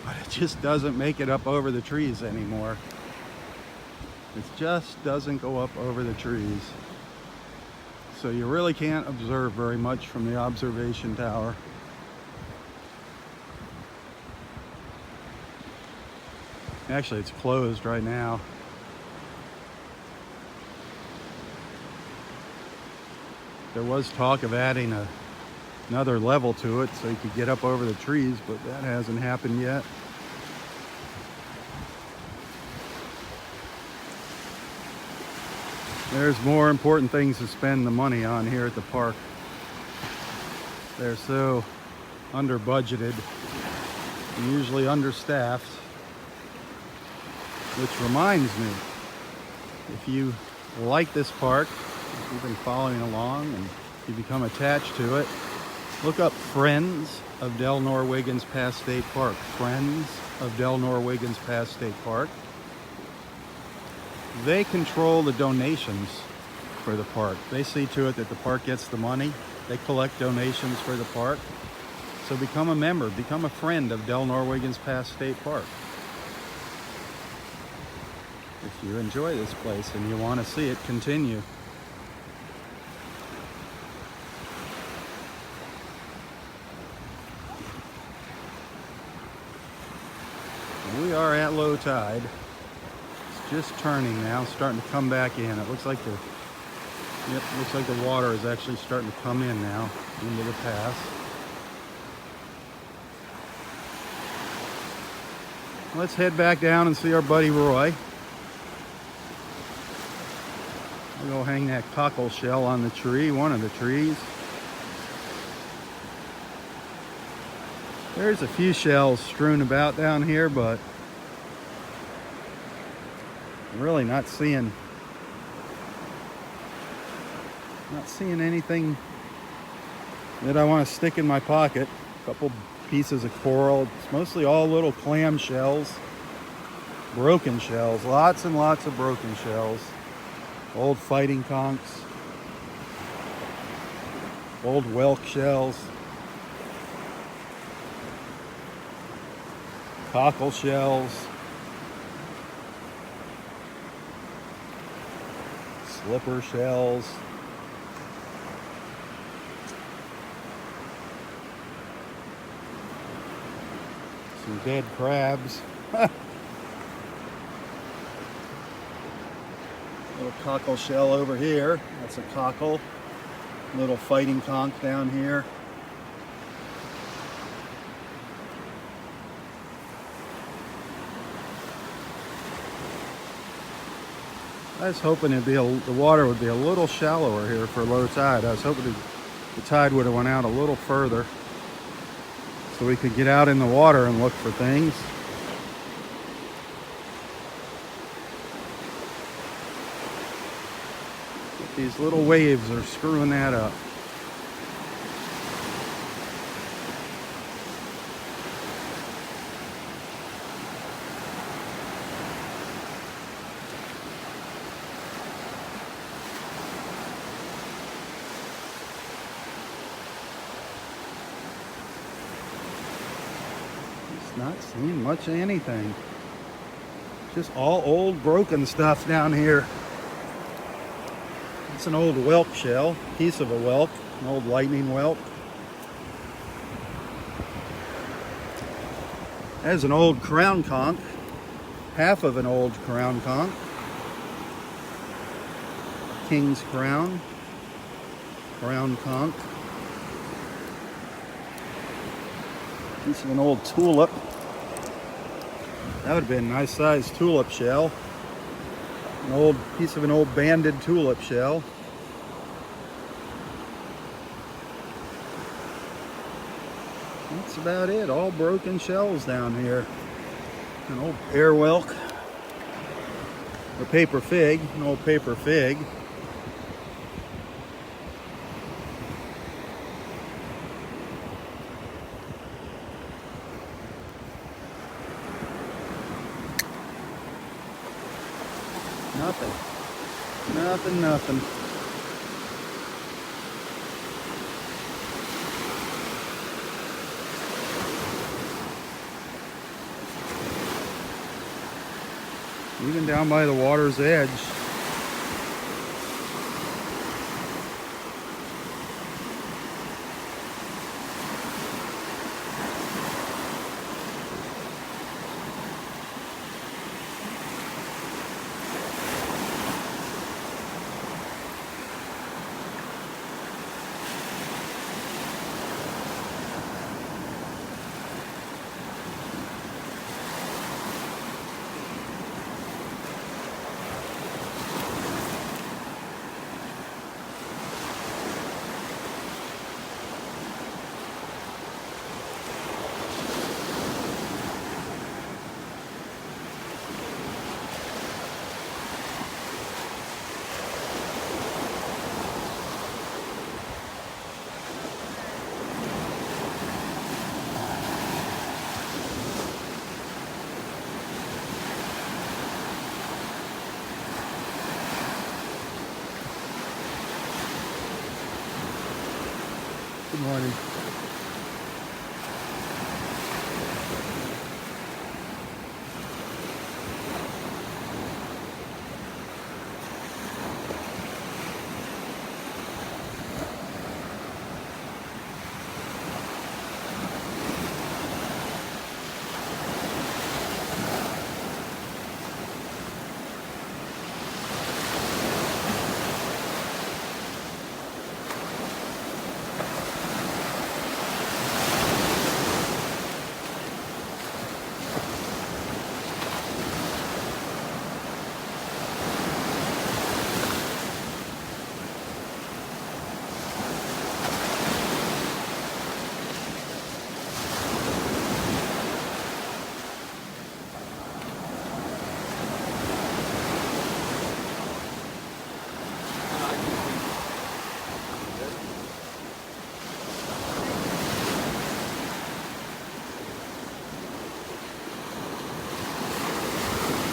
but it just doesn't make it up over the trees anymore. It just doesn't go up over the trees. So you really can't observe very much from the observation tower. Actually, it's closed right now. There was talk of adding another level to it so you could get up over the trees, but that hasn't happened yet. There's more important things to spend the money on here at the park. They're so under budgeted and usually understaffed. Which reminds me, if you like this park, if you've been following along and you become attached to it, look up Friends of Del Norwegians Pass State Park. Friends of Del Norwegians Pass State Park. They control the donations for the park. They see to it that the park gets the money. They collect donations for the park. So become a member, become a friend of Del Norwegians Pass State Park. If you enjoy this place and you want to see it continue. We are at low tide. Just turning now, starting to come back in. It looks like the water is actually starting to come in now into the pass. let's head back down and see our buddy Roy. We'll go hang that cockle shell on the tree, one of the trees. There's a few shells strewn about down here, but I'm really not seeing anything that I want to stick in my pocket. A couple pieces of coral. It's mostly all little clam shells, broken shells, lots and lots of broken shells. Old fighting conchs, old whelk shells, cockle shells, slipper shells, some dead crabs. Little cockle shell over here. That's a cockle. Little fighting conch down here. I was hoping the water would be a little shallower here for low tide. I was hoping the tide would have went out a little further so we could get out in the water and look for things. But these little waves are screwing that up. Not seeing much of anything. Just all old broken stuff down here. It's an old whelk shell, piece of a whelk, an old lightning whelk. There's an old crown conch, half of an old crown conch. King's crown, crown conch. Piece of an old tulip. That would have been a nice sized tulip shell. An old piece of an old banded tulip shell. That's about it. All broken shells down here. An old pear whelk. Or paper fig. An old paper fig. Nothing. Even down by the water's edge. Good morning.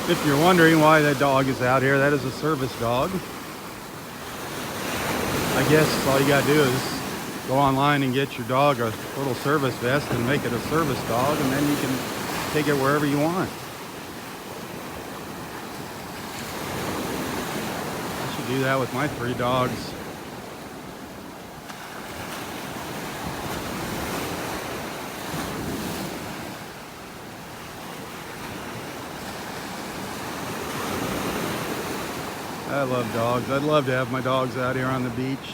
If you're wondering why that dog is out here, that is a service dog. I guess all you gotta do is go online and get your dog a little service vest and make it a service dog, and then you can take it wherever you want. I should do that with my 3 dogs. I love dogs. I'd love to have my dogs out here on the beach.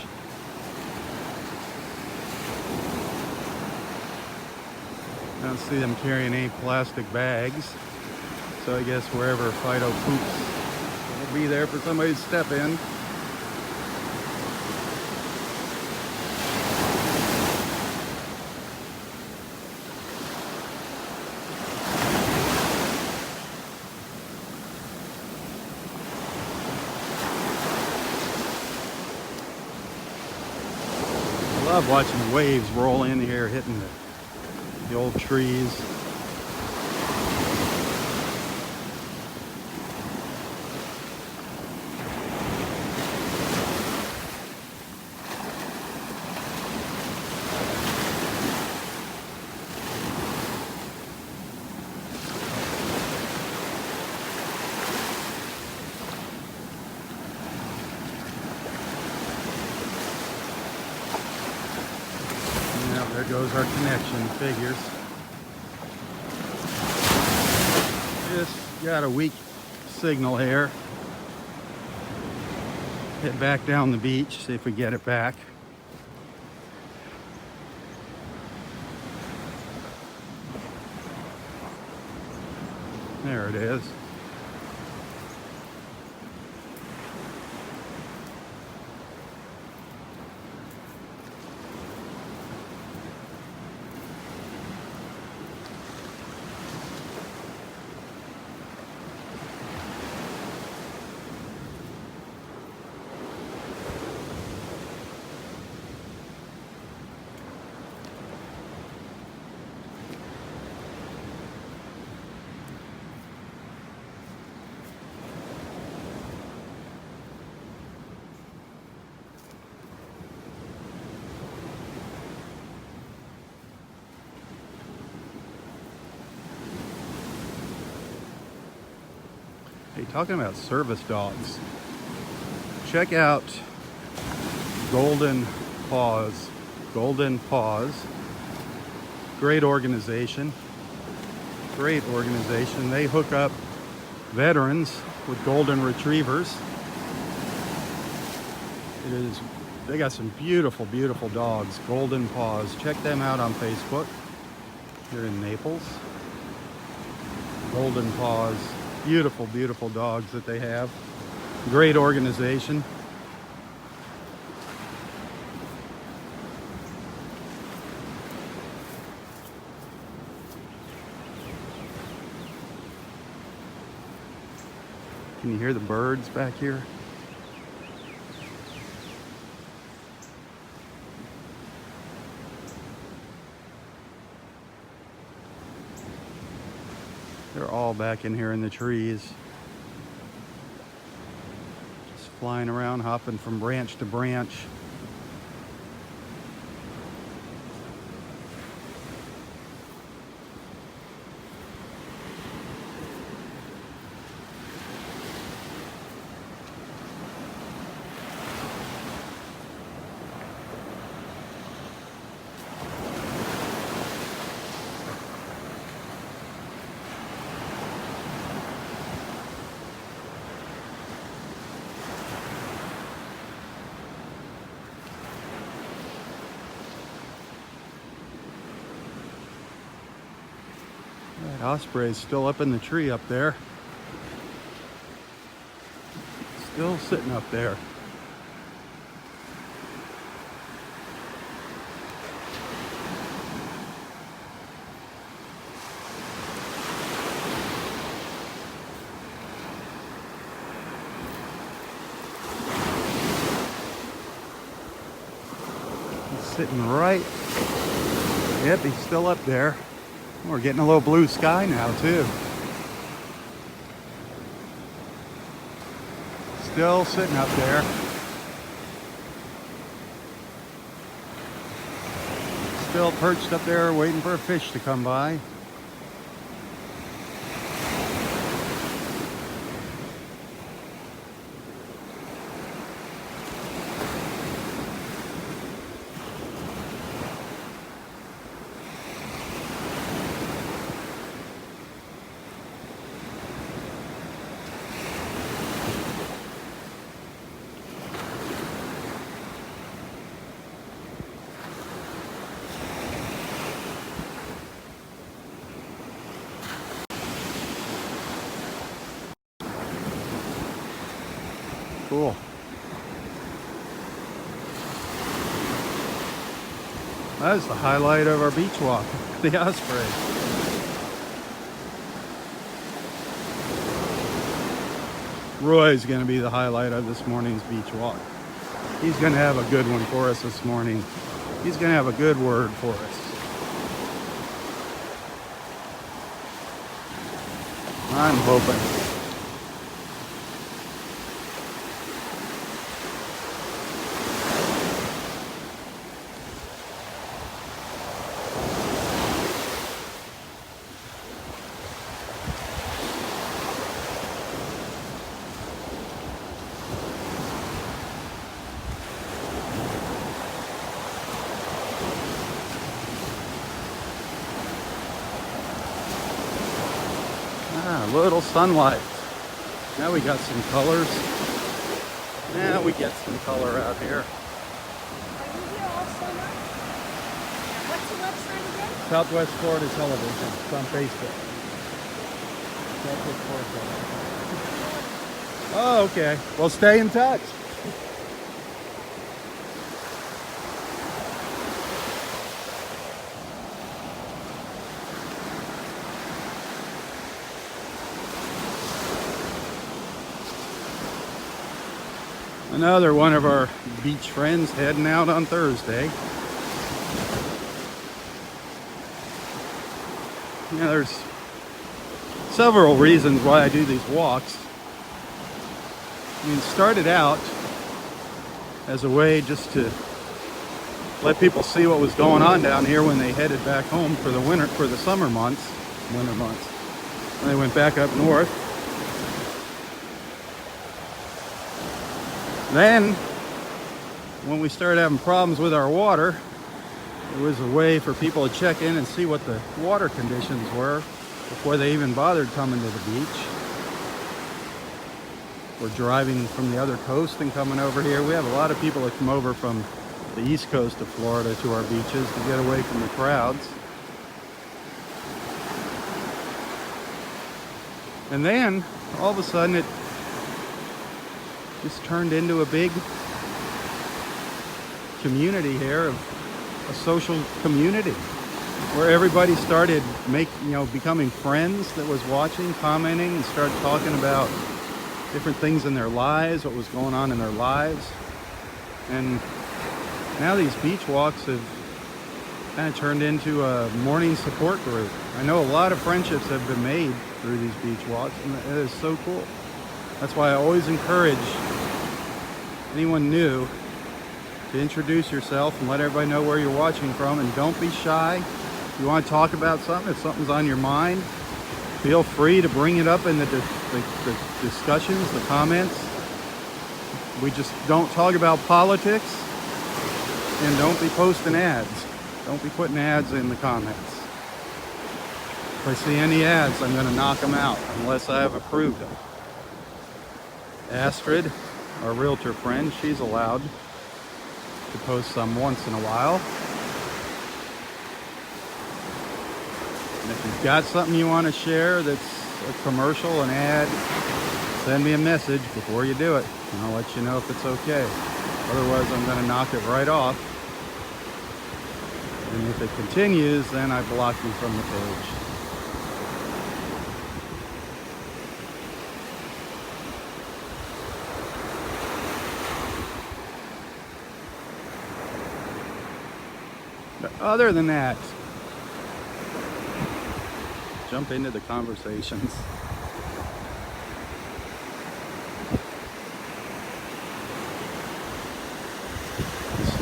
I don't see them carrying any plastic bags. So I guess wherever Fido poops, it'll be there for somebody to step in. I love watching the waves roll in here, hitting the old trees. There goes our connection, figures. Just got a weak signal here. Head back down the beach, see if we get it back. There it is. Hey, talking about service dogs, check out Golden Paws. Golden Paws. Great organization. Great organization. They hook up veterans with golden retrievers. They got some beautiful, beautiful dogs. Golden Paws. Check them out on Facebook. Here in Naples. Golden Paws. Beautiful, beautiful dogs that they have. Great organization. Can you hear the birds back here? They're all back in here in the trees. Just flying around, hopping from branch to branch. That osprey is still up in the tree up there. Still sitting up there. He's sitting right. Yep, he's still up there. We're getting a little blue sky now too. Still sitting up there. Still perched up there waiting for a fish to come by. Cool. That is the highlight of our beach walk, the Osprey. Roy's going to be the highlight of this morning's beach walk. He's going to have a good one for us this morning. He's going to have a good word for us. I'm hoping. Little sunlight. Now we got some colors. Now we get some color out here. Are you here all summer? What's the website again? Southwest Florida Television. It's on Facebook. Southwest Florida. Oh, okay. Well, stay in touch. Another one of our beach friends heading out on Thursday. You know, there's several reasons why I do these walks. I mean, it started out as a way just to let people see what was going on down here when they headed back home for the winter, for the winter months, when they went back up north. Then, when we started having problems with our water, it was a way for people to check in and see what the water conditions were before they even bothered coming to the beach. We're driving from the other coast and coming over here. We have a lot of people that come over from the east coast of Florida to our beaches to get away from the crowds. And then, all of a sudden, it just turned into a big community here, of a social community where everybody started becoming friends that was watching, commenting, and started talking about different things in their lives, what was going on in their lives. And now these beach walks have kind of turned into a morning support group. I know a lot of friendships have been made through these beach walks, and it is so cool. That's why I always encourage anyone new to introduce yourself and let everybody know where you're watching from, and don't be shy. If you want to talk about something, if something's on your mind, feel free to bring it up in the discussions, the comments. We just don't talk about politics, and don't be posting ads. Don't be putting ads in the comments. If I see any ads, I'm going to knock them out unless I have approved them. Astrid, our realtor friend, she's allowed to post some once in a while. And if you've got something you want to share that's a commercial, an ad, send me a message before you do it, and I'll let you know if it's okay. Otherwise, I'm going to knock it right off. And if it continues, then I block you from the page. But other than that, jump into the conversations.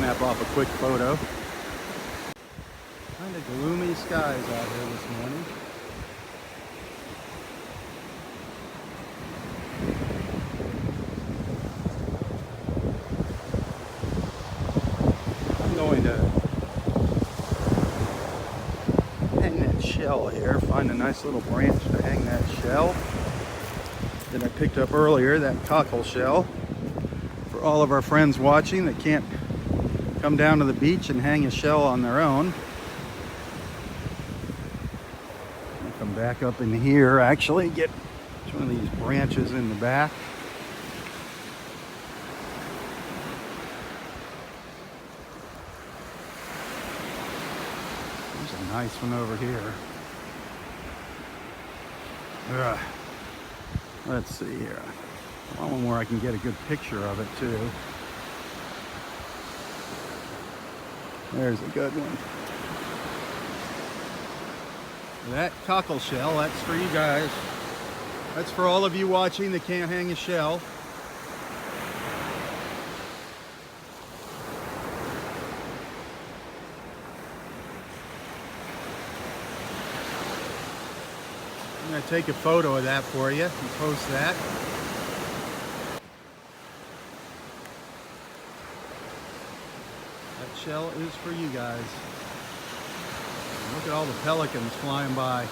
snap off a quick photo. Kind of gloomy skies out here this morning. I'm going to hang that shell here, find a nice little branch to hang that shell that I picked up earlier, that cockle shell. For all of our friends watching that can't come down to the beach and hang a shell on their own. I'll come back up in here, actually get one of these branches in the back. There's a nice one over here. Ugh. Let's see here. One where I can get a good picture of it too. There's a good one. That cockle shell, that's for you guys. That's for all of you watching that can't hang a shell. I'm going to take a photo of that for you and post that. That shell is for you guys. And look at all the pelicans flying by.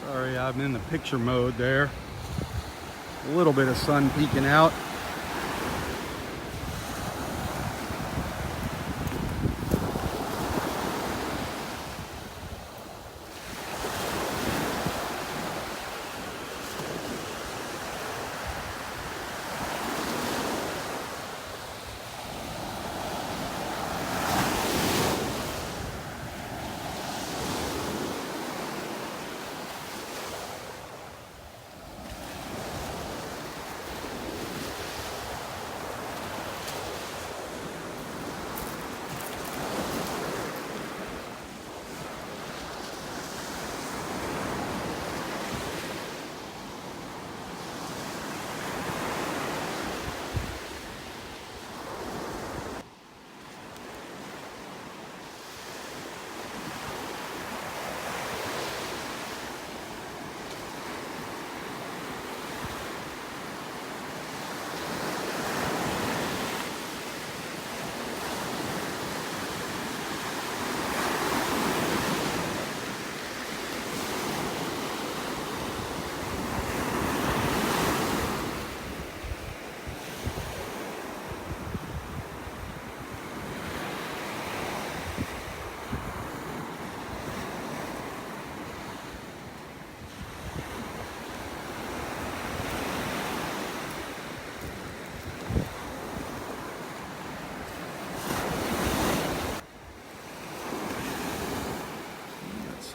Sorry, I'm in the picture mode there. A little bit of sun peeking out.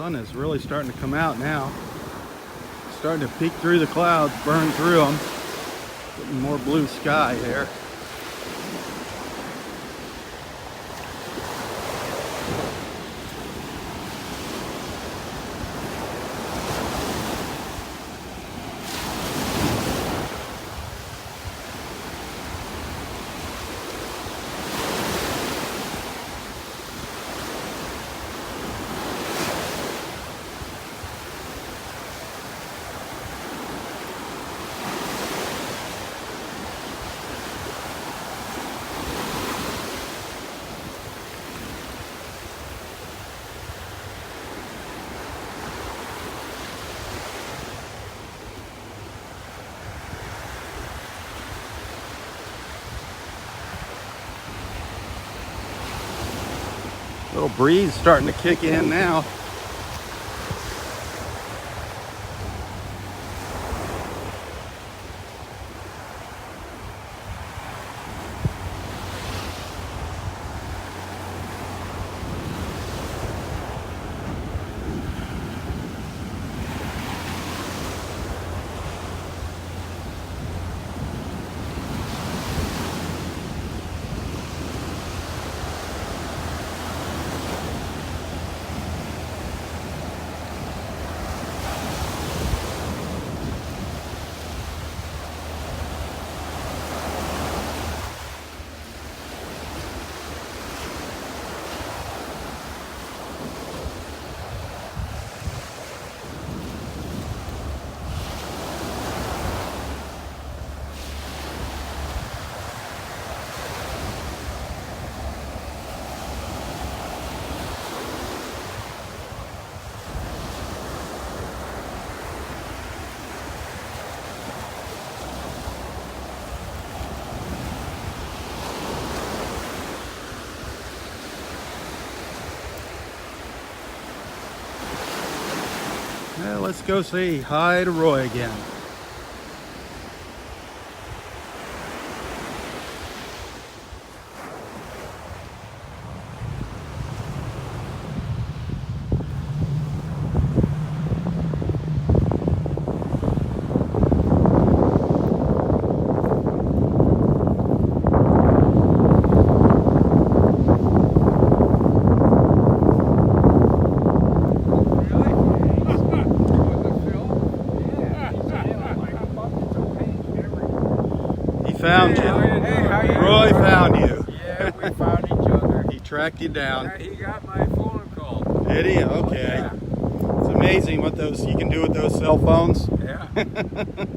sun is really starting to come out now. Starting to peek through the clouds, burn through them. Getting more blue sky here. Little breeze starting to kick in now. Well, let's go say hi to Roy again. Found you. Hey, how you Roy doing? found you. Yeah, we found each other. He tracked you down. Yeah, he got my phone call. Did he? Okay. Yeah. It's amazing what those you can do with those cell phones. Yeah.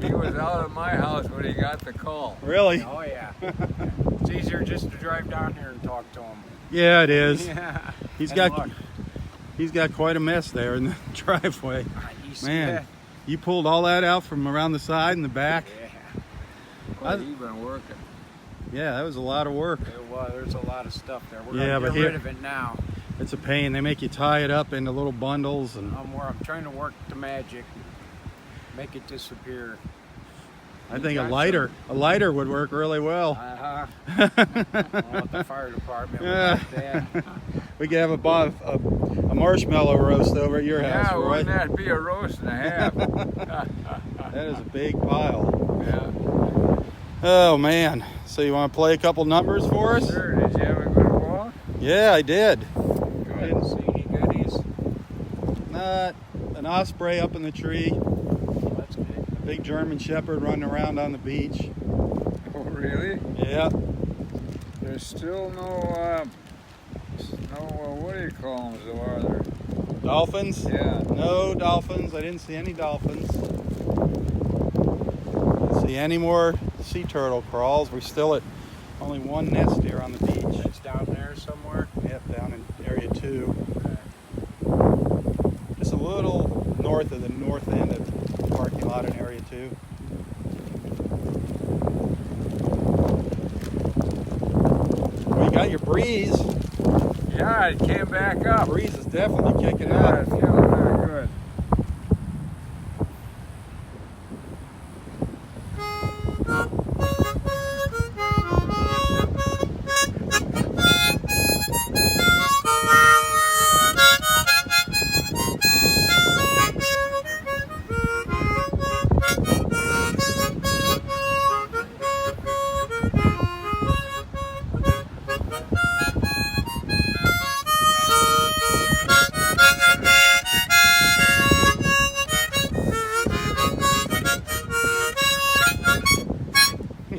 He was out of my house when he got the call. Really? Oh yeah. It's easier just to drive down here and talk to him. Yeah, it is. Yeah. He's And got look, he's got quite a mess there in the driveway. he's- Man, you pulled all that out from around the side and the back. Yeah. Well, he's been working. Yeah, that was a lot of work. Well, there's a lot of stuff there. We're Yeah, gonna but get here- rid of it now. It's a pain. They make you tie it up into little bundles, and I'm trying to work the magic, make it disappear. I think a lighter would work really well. I want the fire department. Yeah. Like that. We could have a marshmallow roast over at your house, Yeah, Roy. wouldn't that be a roast and a half? That is a big pile. Yeah. Oh man. So you want to play a couple numbers for us? Sure, did you have a good walk? Yeah, I did. Didn't see any goodies. An osprey up in the tree. That's good. A big German shepherd running around on the beach. Oh, really? Yeah. There's still no, what do you call them, though, are there? Dolphins? Yeah. No dolphins. I didn't see any dolphins. Didn't see any more sea turtle crawls. We're still at only one nest here on the beach. It's down there somewhere. Yep, down in area 2. Just a little north of the north end of the parking lot in area 2. Well, you got your breeze. Yeah, it came back up. Breeze is definitely kicking Yeah, up. it's feeling very good.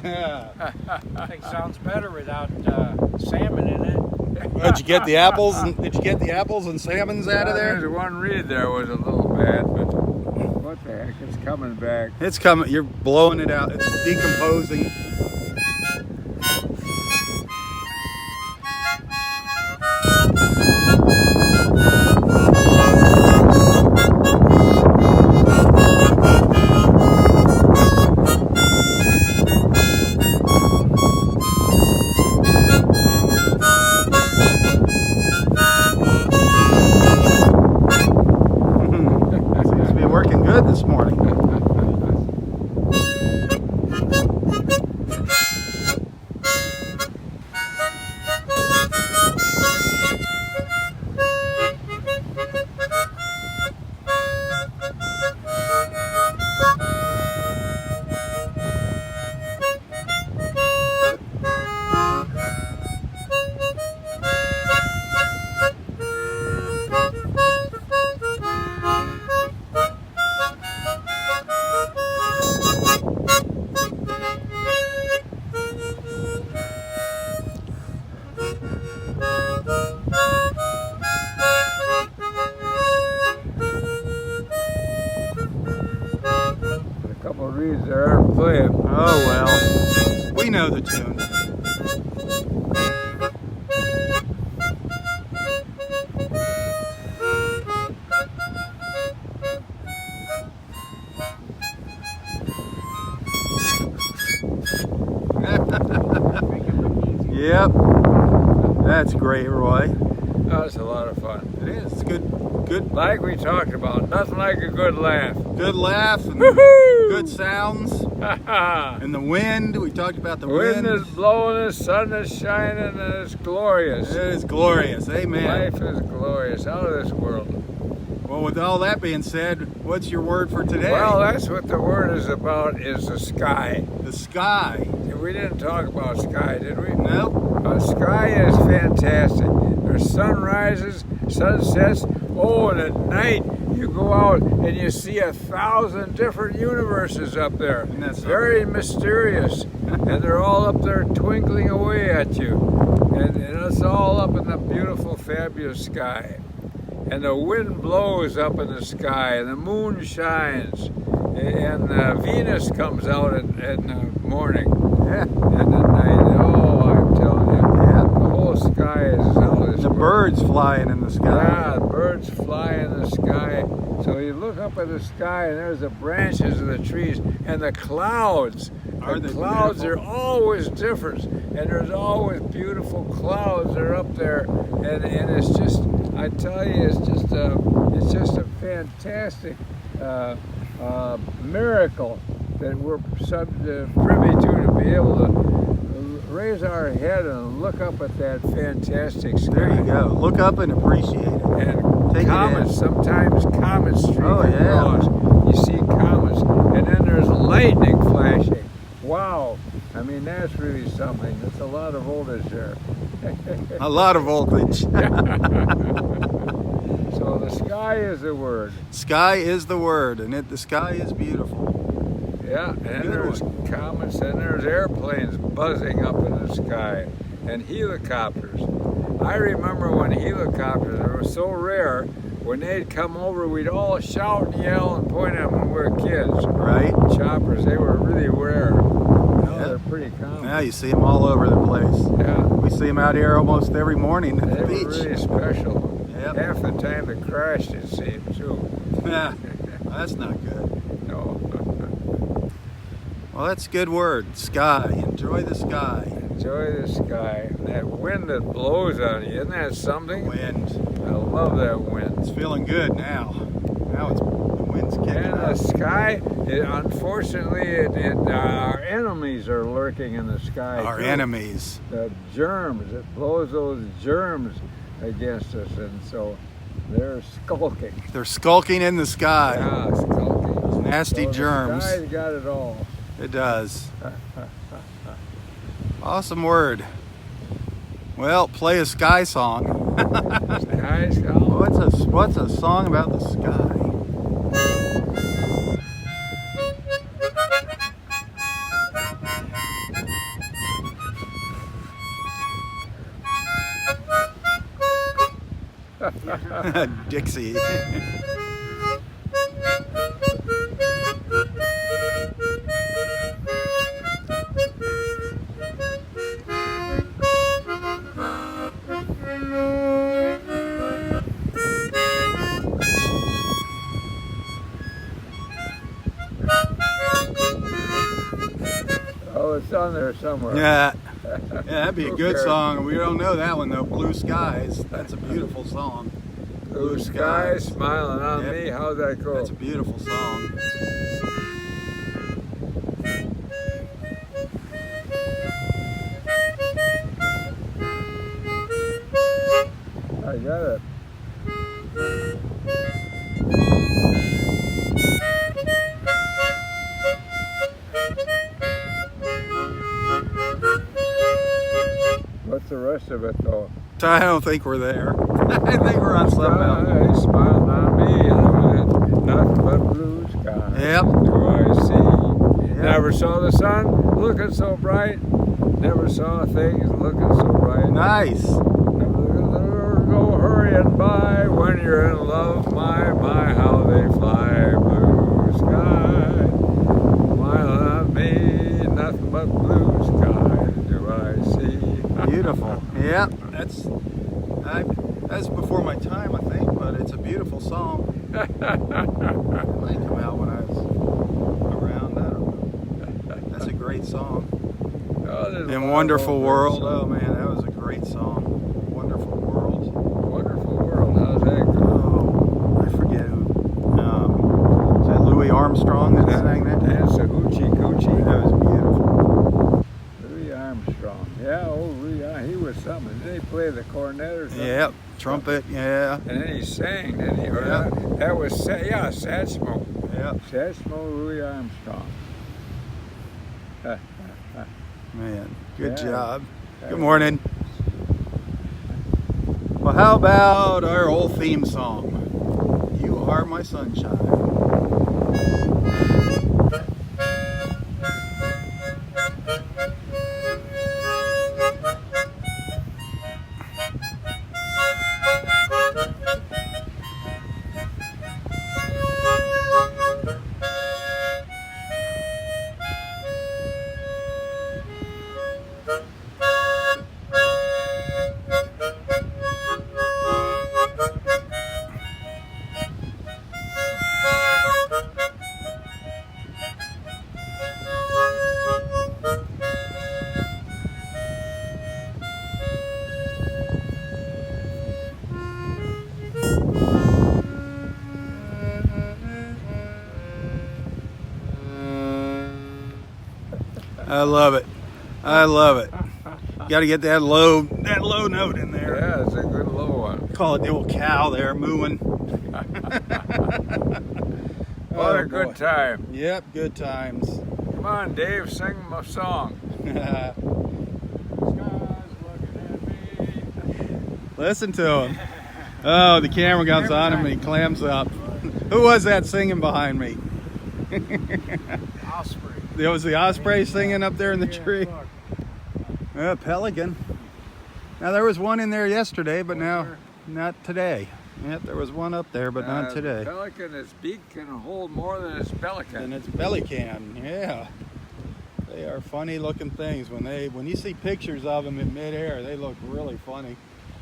I think sounds better without salmon in it. Did you get the apples? Did you get the apples and salmons out of there? There's one reed there was a little bad, but what the heck? It's coming back. It's coming. You're blowing it out. It's decomposing. Seems to be working good this morning. A couple of reeds there playing. Oh well, we know the tune. Yep, that's great, Roy. That's a lot of fun. It is. It's good, Like we talked about, nothing like a good laugh. good laugh and Woohoo! good sounds. And the wind. We talked about the Wind wind. is blowing, the sun is shining, and it's glorious. It is glorious. Amen. Life is glorious, out of this world. Well, with all that being said, what's your word for today? Well, that's what the word is about, is the sky. The sky. We didn't talk about sky, did we? Nope. Sky is fantastic. There's sunrises, sunsets. Oh, and at night you go out and you see 1,000 different universes up there. And that's very mysterious. And they're all up there twinkling away at you. And it's all up in the beautiful, fabulous sky. And the wind blows up in the sky, and the moon shines, and Venus comes out in the morning. Yeah. And at night, oh, I'm telling you, the whole sky is out of this The world. birds flying in the sky. Yeah, birds fly in the sky. So you look up at the sky, and there's the branches of the trees, and the clouds. Are The they clouds beautiful? are always different, and there's always beautiful clouds that are up there, and it's just, I tell you, it's just a fantastic miracle that we're privy to be able to raise our head and look up at that fantastic sky. There you go. Look up and appreciate it. And Take it comets, in. sometimes comets streak Oh, yeah. across. You see comets, and then there's lightning flashing. Wow. I mean, that's really something. That's a lot of voltage there. A lot of voltage. So the sky is the word. Sky is the word, and the sky is beautiful. Yeah, and Good there's comets, and there's airplanes buzzing up in the sky, and helicopters. I remember when helicopters were so rare, when they'd come over, we'd all shout and yell and point at them when we were kids. Right? Choppers, they were really rare. Now Yeah. they're pretty common. Now you see them all over the place. Yeah, We see them out here almost every morning at they the were beach. really special. Yep. Half the time they crashed, it seemed, too. Yeah. That's not good. No. Well, that's a good word. Sky. Enjoy the sky. Enjoy the sky. That wind that blows on you, isn't that something? Wind. I love that wind. It's feeling good now. Now the wind's kicking And the up. sky, unfortunately, our enemies are lurking in the sky. Our too. enemies. The germs, it blows those germs against us, and so they're skulking. They're skulking in the sky. Yeah, skulking. Nasty So germs. The sky's got it all. It does. Awesome word. Well, play a sky song. Sky's all. What's a song about the sky? Dixie. Oh, it's on there somewhere. Yeah. Yeah, that'd be a Who good cares? song. We don't know that one though. Blue Skies. That's a beautiful song. Blue sky smiling on Yep. me. How's that go? That's a beautiful song. I got it. What's the rest of it though? I don't think we're there. I think we're on something else. Sky smiling on me, and nothing but blue skies. Yep. Do I see? Yep. Never saw the sun looking so bright. Never saw things looking so bright. Nice. Never go hurrying by when you're in love. My, how they fly. Blue sky, smiling on me, nothing but blue skies do I see. Beautiful. Yeah. That's before my time, I think, but it's a beautiful song. It might come out when I was around. I don't know. That's a great song. Oh, there's a lot And of Wonderful old World. songs. Oh man, that was a great song. Wonderful World. Wonderful World. How's that go? Oh, I forget who. Is that Louis Armstrong that sang that? That's a hoochie coochie. That was beautiful. Louis Armstrong. Yeah, old Louis. He was something. Did he play the cornet or something? Yep. Trumpet. Yeah. And then he sang, didn't he? Or Yeah. that was Satchmo. Yep. Satchmo Louis Armstrong. Man, good Yeah. job. Good morning. Well, how about our old theme song? You Are My Sunshine. I love it. I love it. Got to get that low note in there. Yeah, it's a good low one. Call it the old cow there mooing. What a boy. good time. Yep, good times. Come on, Dave, sing my song. Listen to him. Oh, the camera comes on him and he clams up. Who was that singing behind me? Osprey. There was the Osprey singing up there in the tree. Pelican. Now there was one in there yesterday, but now not today. Yep, there was one up there, but not today. Pelican, its beak can hold more than its belly can. And its belly can, yeah. They are funny looking things. When you see pictures of them in midair, they look really funny.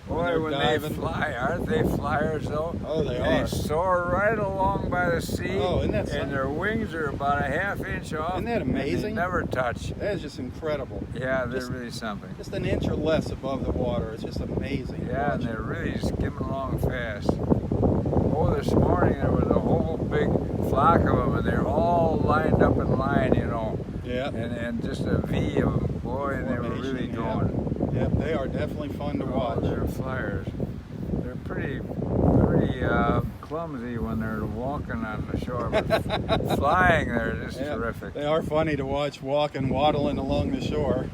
Boy, when they fly, aren't they flyers though? Oh, they They are. soar right along by the sea. Oh, isn't that and something? their wings are about a half-inch off. Isn't that and amazing? They never touch. That is just incredible. Yeah, they're Just- really something. Just an inch or less above the water. It's just amazing. to Yeah, watch and they're it. really skimming along fast. Oh, this morning there was a whole big flock of them, and they're all lined up in line, you know. Yeah. And just a V of them. Boy, and they were Formation, really yeah. going. Yep, they are definitely fun to Oh, watch. they're flyers. They're pretty clumsy when they're walking on the shore, but flying they're just Yeah, terrific. They are funny to watch walking, waddling along the shore.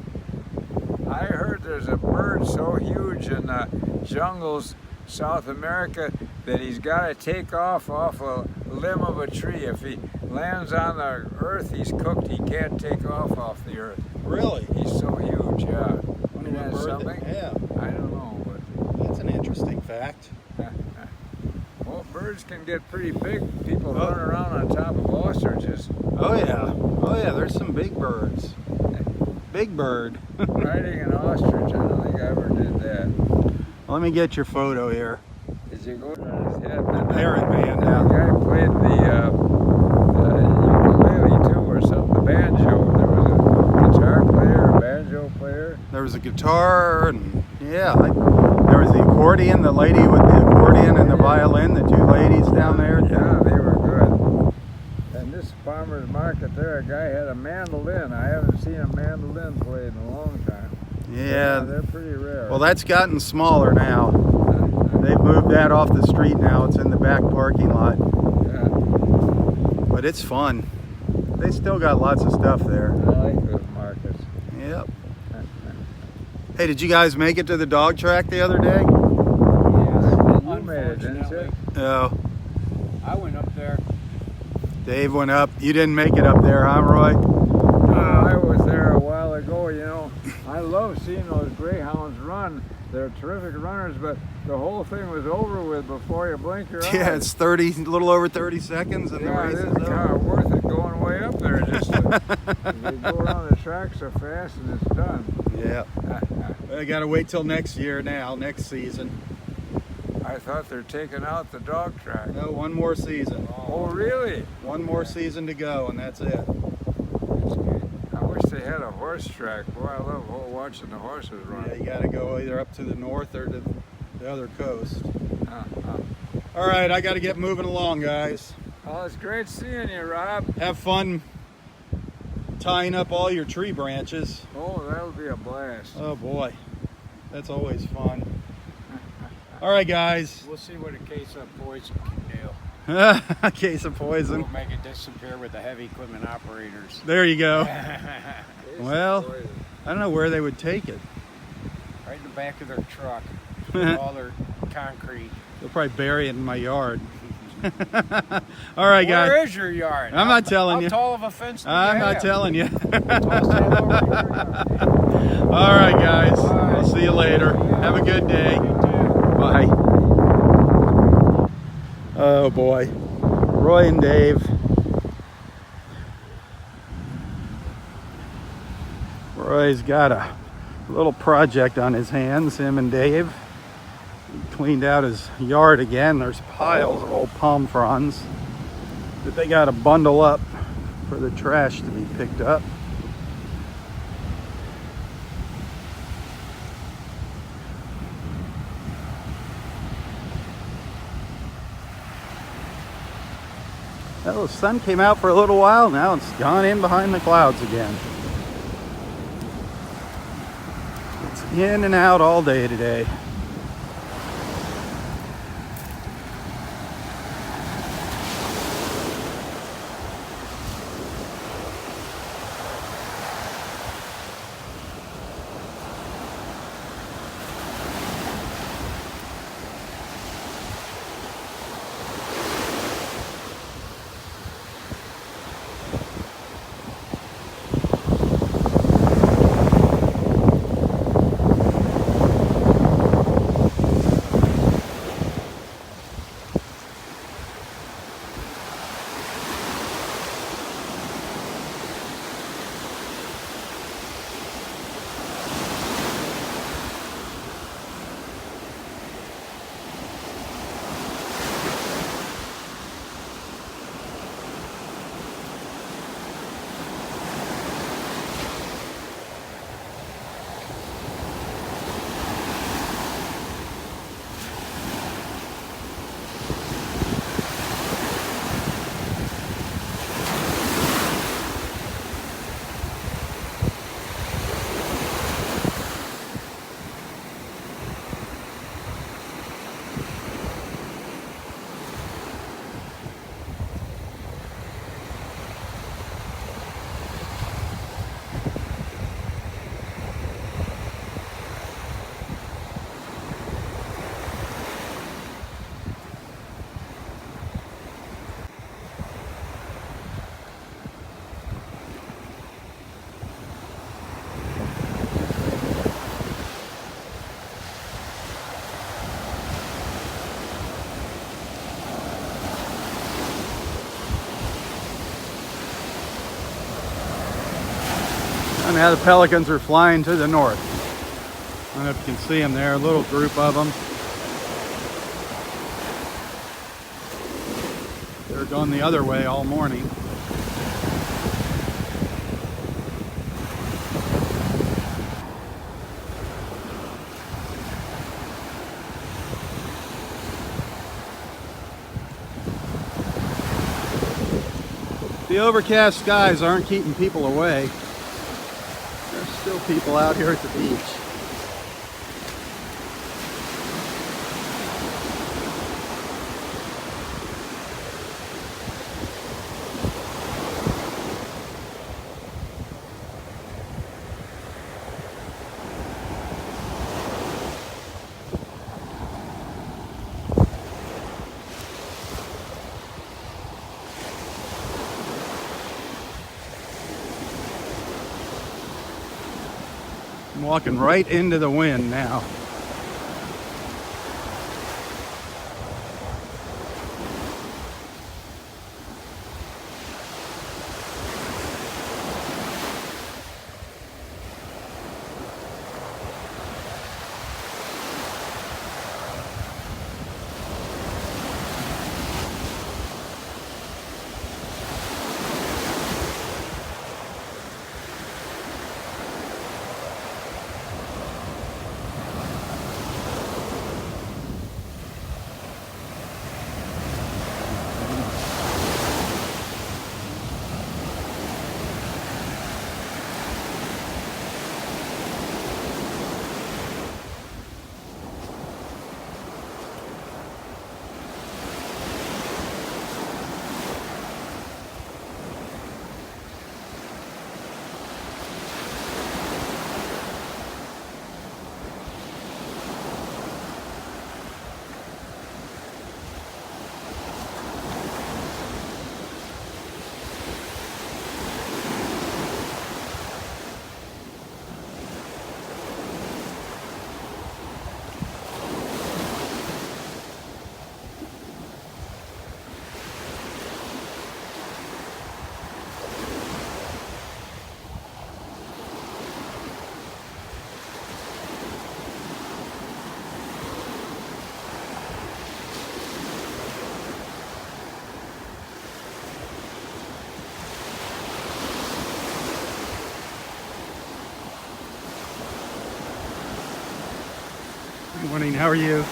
I heard there's a bird so huge in the jungles South America that he's got to take off a limb of a tree. If he lands on the earth, he's cooked. He can't take off the earth. Really? He's so huge, yeah. Wonder Isn't what that bird something? Yeah, I don't know, but that's an interesting fact. birds can get pretty big. People run around on top of ostriches. Oh yeah. Oh yeah, there's some big birds. Big bird. Riding an ostrich, I don't think I ever did that. Let me get your photo here. Is he going on his head? Parrot man The down there. guy played the ukulele too, or something, the banjo. There was a guitar player, a banjo player. There was a guitar, and yeah, there was the accordion, the lady with the accordion and the violin, the two ladies down there. Yeah, they were good. And this farmer's market there, a guy had a mandolin. I haven't seen a mandolin played in a long time. Yeah. They're pretty rare. Well, that's gotten smaller now. They've moved that off the street now. It's in the back parking lot. Yeah, But it's fun. They still got lots of stuff there. I like those markets. Yep. Hey, did you guys make it to the dog track the other day? You made it, didn't you? Oh, I went up there. Dave went up. You didn't make it up there, huh, Roy? I was there a while ago, you know. I love seeing those greyhounds run. They're terrific runners, but the whole thing was over with before you blink your eyes. Yeah, it's 30, a little over 30 seconds, and the Yeah, race it is is kind over. of worth it going way up there. Just you go around the track so fast and it's done. Yeah. I gotta wait till next year now, next season. I thought they're taking out the dog track. No, one more season. Oh, really? One more season to go, and that's it. I wish they had a horse track. Boy, I love watching the horses run. Yeah, you gotta go either up to the north or to the other coast. Uh-huh. All right, I gotta get moving along, guys. Oh, it's great seeing you, Rob. Have fun tying up all your tree branches. Oh, that'll be a blast. Oh boy, that's always fun. All right, guys. We'll see what a case of poison can do. A case of poison. We'll make it disappear with the heavy equipment operators. There you go. It's Well, poison. I don't know where they would take it. Right in the back of their truck. With all their concrete. They'll probably bury it in my yard. All right, guys. Where is your yard? I'm not telling How you. tall of a fence do you I'm not have? telling you. Toss that over your yard. All right, guys. Bye. I'll see you later. Have a good day. You too. Bye. Oh boy. Roy and Dave. Roy's got a little project on his hands, him and Dave. He cleaned out his yard again. There's piles of old palm fronds that they got to bundle up for the trash to be picked up. Well, the sun came out for a little while, now it's gone in behind the clouds again. It's in and out all day today. Now the pelicans are flying to the north. I don't know if you can see them there, a little group of them. They're going the other way all morning. The overcast skies aren't keeping people away. There's still people out here at the beach. I'm walking right into the wind now. Good morning, how are you?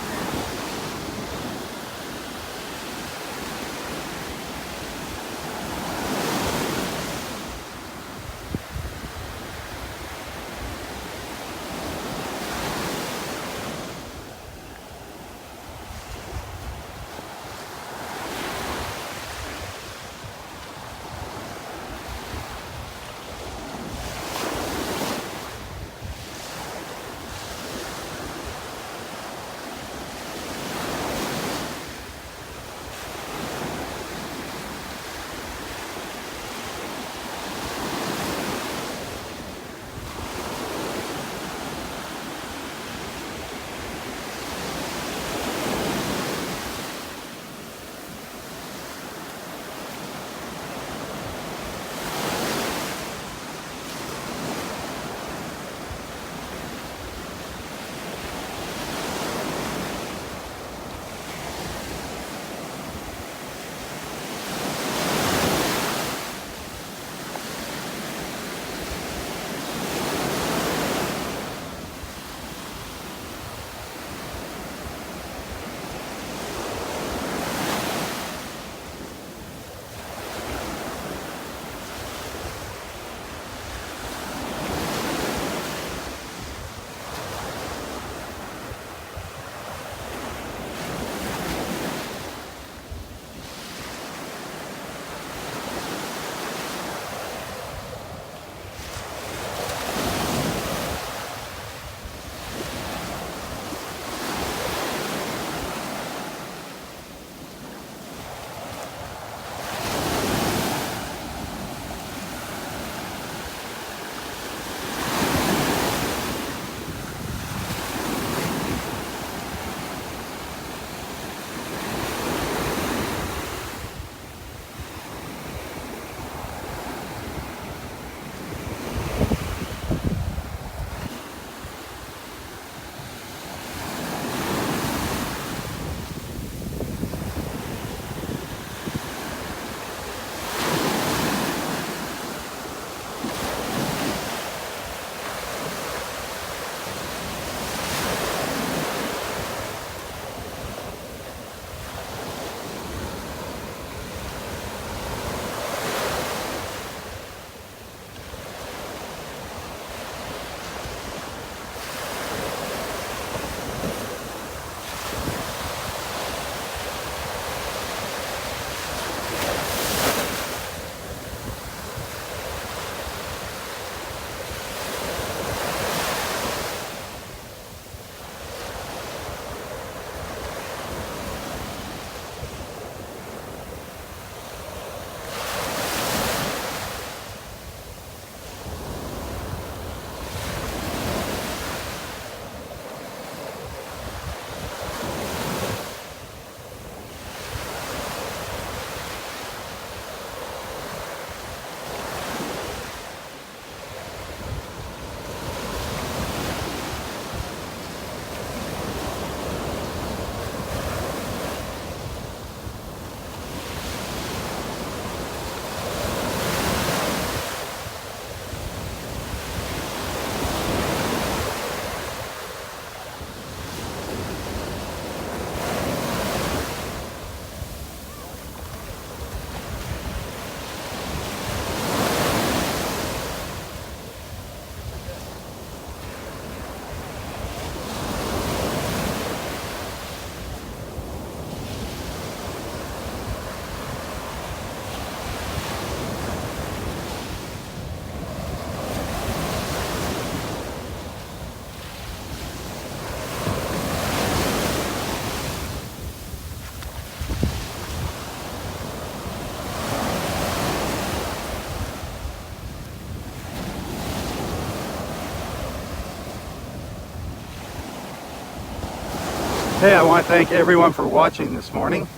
Hey, I want to thank everyone for watching this morning.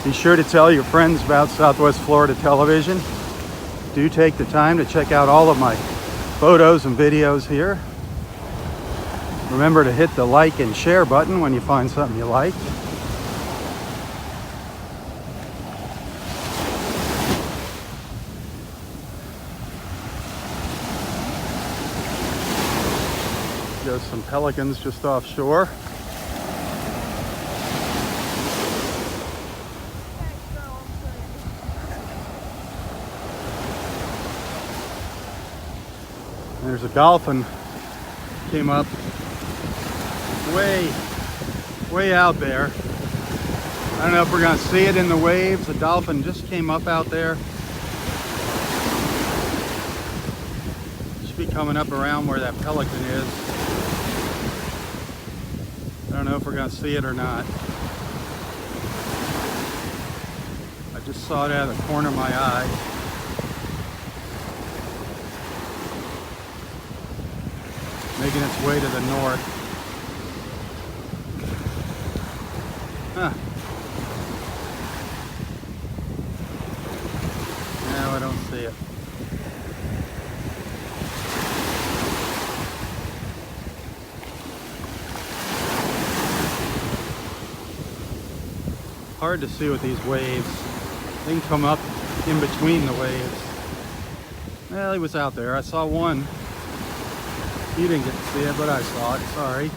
Be sure to tell your friends about Southwest Florida Television. Do take the time to check out all of my photos and videos here. Remember to hit the like and share button when you find something you like. There's some pelicans just offshore. There's a dolphin came up way out there. I don't know if we're gonna see it in the waves. The dolphin just came up out there. Should be coming up around where that pelican is. I don't know if we're gonna see it or not. I just saw it out of the corner of my eye. Making its way to the north. Huh. No, I don't see it. Hard to see with these waves. They can come up in between the waves. Well, he was out there. I saw one. You didn't get to see it, but I saw it. Sorry.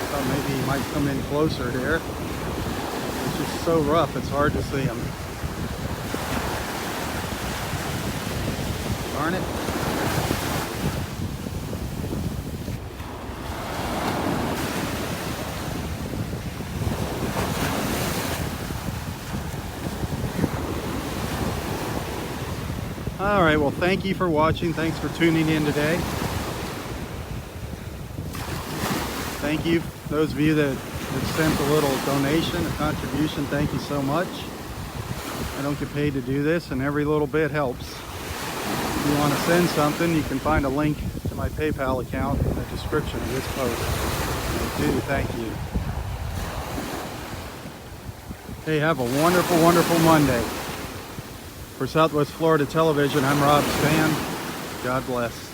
Thought maybe he might come in closer here. It's just so rough, it's hard to see him. Darn it. All right, well, thank you for watching. Thanks for tuning in today. Thank you, those of you that have sent a little donation, a contribution. Thank you so much. I don't get paid to do this, and every little bit helps. If you want to send something, you can find a link to my PayPal account in the description of this post. Thank you. Hey, have a wonderful, wonderful Monday. For Southwest Florida Television, I'm Robb. God bless.